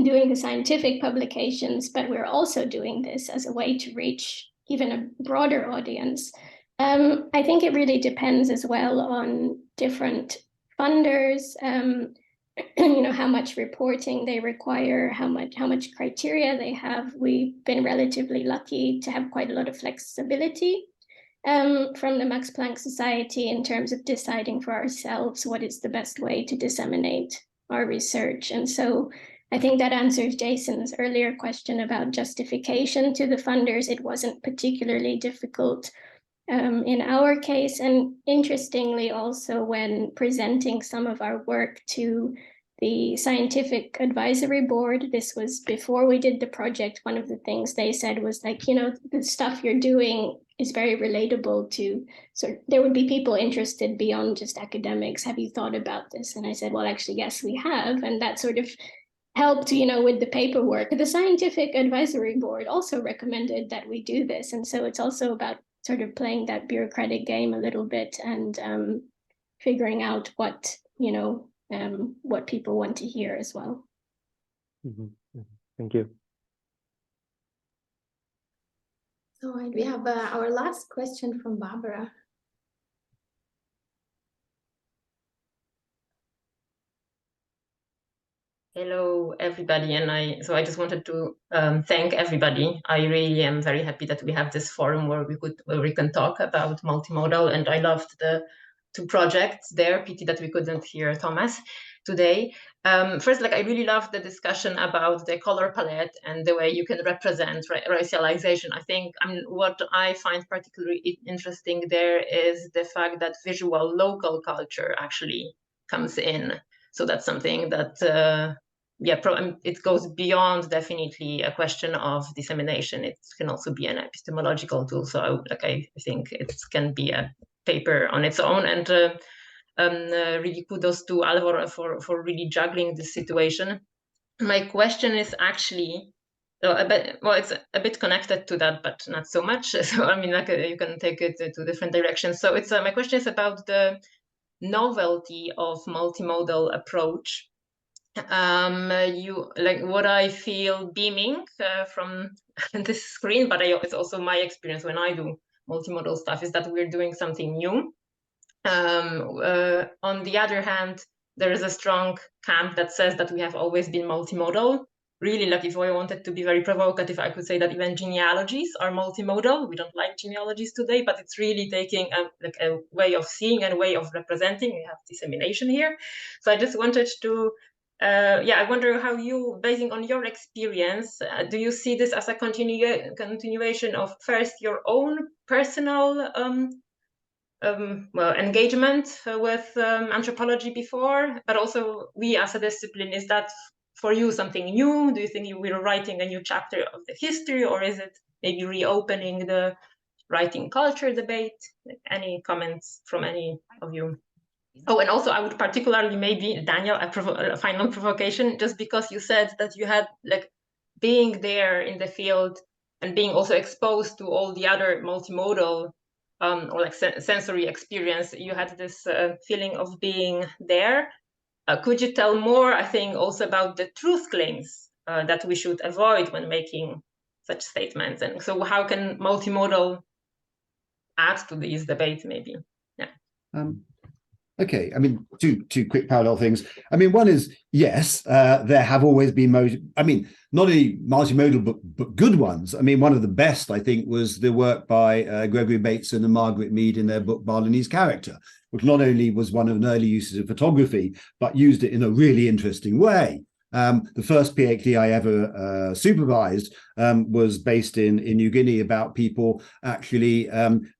doing the scientific publications, but we're also doing this as a way to reach even a broader audience. I think it really depends as well on different funders, how much reporting they require, how much criteria they have. We've been relatively lucky to have quite a lot of flexibility from the Max Planck Society in terms of deciding for ourselves what is the best way to disseminate our research. And so I think that answers Jason's earlier question about justification to the funders. It wasn't particularly difficult in our case. And interestingly, also when presenting some of our work to the scientific advisory board, this was before we did the project, one of the things they said was like, you know, the stuff you're doing is very relatable to, so there would be people interested beyond just academics. Have you thought about this? And I said, well, actually, yes, we have. And that sort of helped, you know, with the paperwork. The scientific advisory board also recommended that we do this. And so it's also about sort of playing that bureaucratic game a little bit and figuring out what, you know, what people want to hear as well. Thank you. So we have our last question from Barbara. Hello, everybody, and I just wanted to thank everybody. I really am very happy that we have this forum where we can talk about multimodal, and I loved the 2 projects there. Pity that we couldn't hear Thomas today. First, like I really loved the discussion about the color palette and the way you can represent racialization. I think what I find particularly interesting there is the fact that visual local culture actually comes in. So that's something that, it goes beyond definitely a question of dissemination. It can also be an epistemological tool. So I think it can be a paper on its own. And really kudos to Alvaro for really juggling this situation. My question is actually, it's a bit connected to that, but not so much. So I mean, you can take it to different directions. So it's my question is about the novelty of multimodal approach. What I feel beaming from this screen, but it's also my experience when I do multimodal stuff, is that we're doing something new. On the other hand, there is a strong camp that says that we have always been multimodal. Really, like if I wanted to be very provocative, I could say that even genealogies are multimodal. We don't like genealogies today, but it's really taking a way of seeing and a way of representing. We have dissemination here. So I just wanted to, I wonder how you, basing on your experience, do you see this as a continuation of first your own personal engagement with anthropology before, but also we as a discipline, is that for you something new? Do you think you were writing a new chapter of the history, or is it maybe reopening the writing culture debate? Any comments from any of you? Oh, and also I would particularly, maybe Daniel, a final provocation, just because you said that you had like being there in the field and being also exposed to all the other multimodal or like sensory experience, you had this feeling of being there. Could you tell more, I think, also about the truth claims that we should avoid when making such statements? And so how can multimodal add to these debates, maybe? Yeah. Okay, I mean, two quick parallel things. I mean, one is, yes, there have always been, not only multimodal, but good ones. I mean, one of the best, I think, was the work by Gregory Bateson and Margaret Mead in their book, Balinese Character, which not only was one of an early uses of photography, but used it in a really interesting way. The first PhD I ever supervised was based in New Guinea, about people actually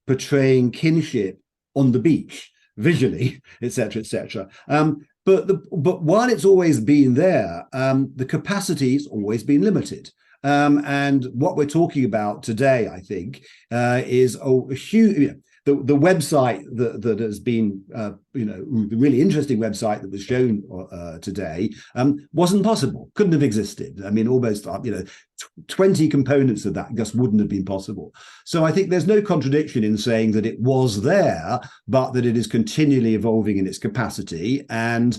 portraying kinship on the beach, visually, etc., etc. But while it's always been there, the capacity's always been limited. And what we're talking about today, I think, is a huge. The website that has been, the really interesting website that was shown today wasn't possible, couldn't have existed. I mean, almost, 20 components of that just wouldn't have been possible. So I think there's no contradiction in saying that it was there, but that it is continually evolving in its capacity. And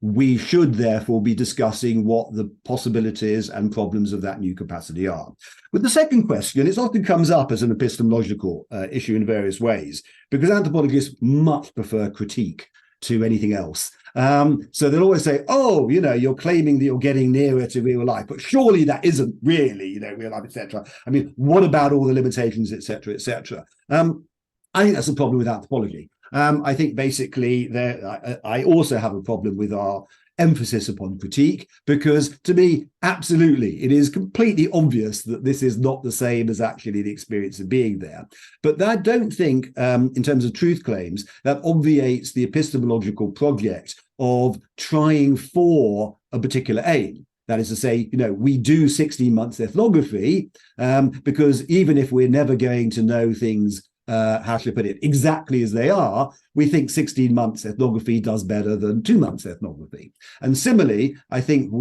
we should therefore be discussing what the possibilities and problems of that new capacity are. With the second question, it often comes up as an epistemological issue in various ways, because anthropologists much prefer critique to anything else. So they'll always say, oh, you're claiming that you're getting nearer to real life, but surely that isn't really, real life, etc. I mean, what about all the limitations, etc., etc.? I think that's a problem with anthropology. I think basically I also have a problem with our emphasis upon critique, because to me, absolutely, it is completely obvious that this is not the same as actually the experience of being there. But I don't think, in terms of truth claims, that obviates the epistemological project of trying for a particular aim. That is to say, we do 16 months ethnography because even if we're never going to know things, how should I put it, exactly as they are, we think 16 months ethnography does better than 2 months ethnography. And similarly, I think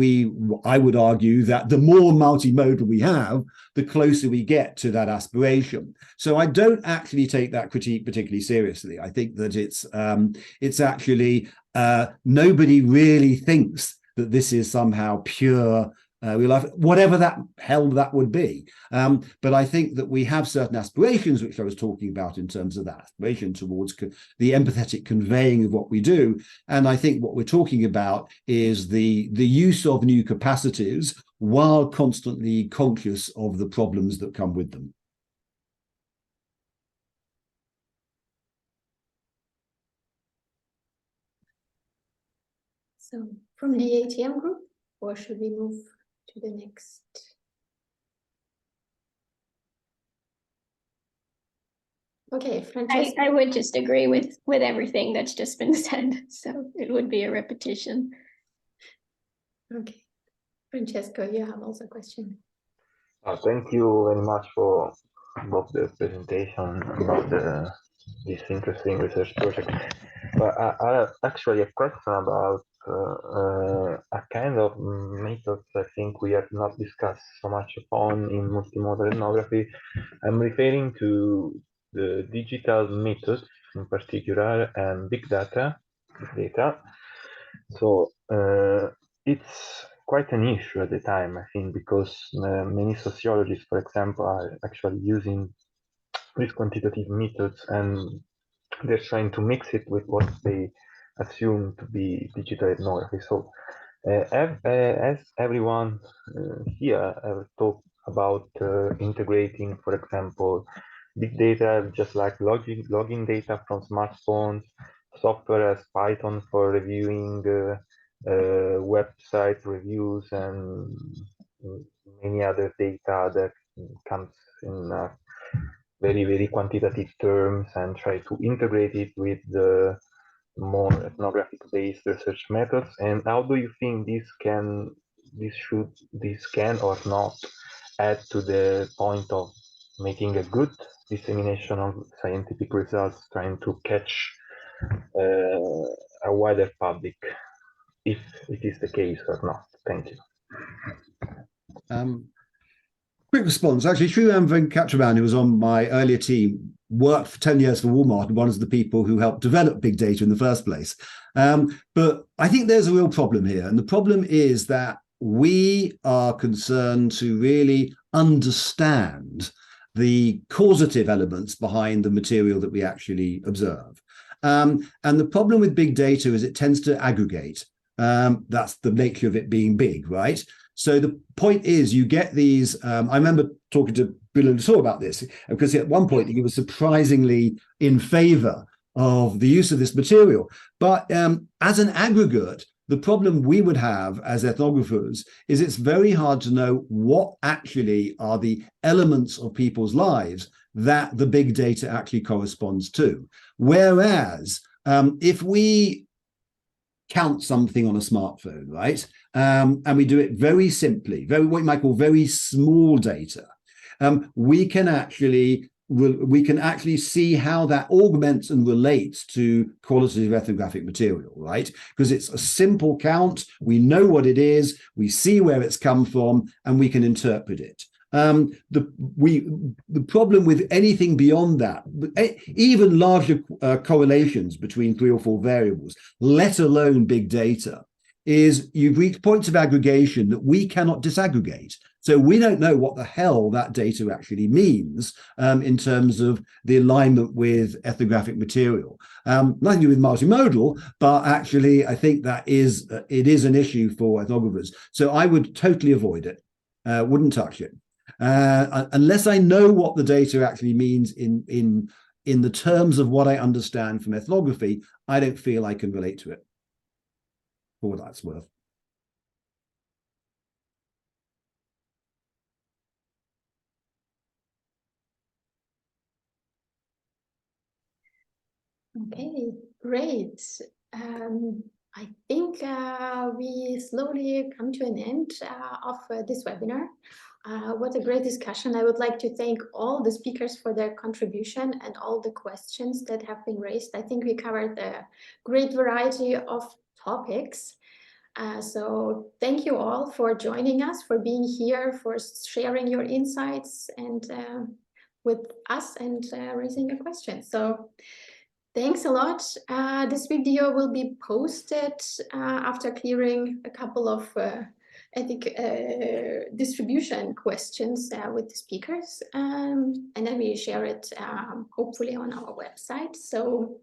I would argue that the more multimodal we have, the closer we get to that aspiration. So I don't actually take that critique particularly seriously. I think that it's actually nobody really thinks that this is somehow pure real life, whatever that hell that would be. But I think that we have certain aspirations, which I was talking about in terms of that aspiration towards the empathetic conveying of what we do. And I think what we're talking about is the use of new capacities while constantly conscious of the problems that come with them. So from the ATM group, or should we move to the next? Okay, Francesca. I would just agree with everything that's just been said, so it would be a repetition. Okay, Francesco, you have also a question. Thank you very much for both the presentation about this interesting research project. But I have actually a question about a kind of methods I think we have not discussed so much upon in multimodal ethnography. I'm referring to the digital methods in particular and big data. So it's quite an issue at the time, I think, because many sociologists, for example, are actually using these quantitative methods and they're trying to mix it with what they assume to be digital ethnography. So as everyone here talked about integrating, for example, big data, just like logging data from smartphones, software as Python for reviewing website reviews and many other data that comes in very, very quantitative terms, and try to integrate it with the more ethnographic-based research methods. And how do you think this can or not add to the point of making a good dissemination of scientific results, trying to catch a wider public, if it is the case or not? Thank you. Quick response. Actually, Sriram Venkatraman, who was on my earlier team, worked for 10 years for Walmart and one of the people who helped develop big data in the first place. But I think there's a real problem here. And the problem is that we are concerned to really understand the causative elements behind the material that we actually observe. And the problem with big data is it tends to aggregate. That's the nature of it being big, right? So the point is, you get these. I remember talking to Bill and Saw about this, because at one point he was surprisingly in favor of the use of this material. But as an aggregate, the problem we would have as ethnographers is it's very hard to know what actually are the elements of people's lives that the big data actually corresponds to. Whereas if we count something on a smartphone, right? And we do it very simply, what you might call very small data. We can actually see how that augments and relates to qualitative ethnographic material, right? Because it's a simple count. We know what it is. We see where it's come from, and we can interpret it. The problem with anything beyond that, even larger correlations between 3 or 4 variables, let alone big data, is you've reached points of aggregation that we cannot disaggregate. So we don't know what the hell that data actually means in terms of the alignment with ethnographic material. Nothing to do with multimodal, but actually I think that it is an issue for ethnographers. So I would totally avoid it, wouldn't touch it. Unless I know what the data actually means in the terms of what I understand from ethnography, I don't feel I can relate to it. for what that's worth. Okay, great. I think we slowly come to an end of this webinar. What a great discussion. I would like to thank all the speakers for their contribution and all the questions that have been raised. I think we covered a great variety of topics. So thank you all for joining us, for being here, for sharing your insights and with us and raising your questions. So thanks a lot. This video will be posted after clearing a couple of distribution questions with the speakers, and then we share it hopefully on our website. So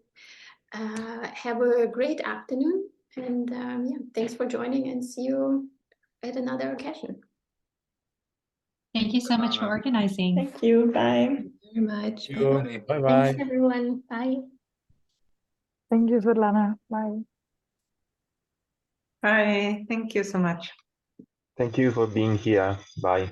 have a great afternoon, and yeah, thanks for joining, and see you at another occasion. Thank you so much for organizing. Thank you. Bye. Thank you very much. Bye-bye. Thanks, everyone. Bye. Thank you, Swetlana. Bye. Bye. Thank you so much. Thank you for being here. Bye.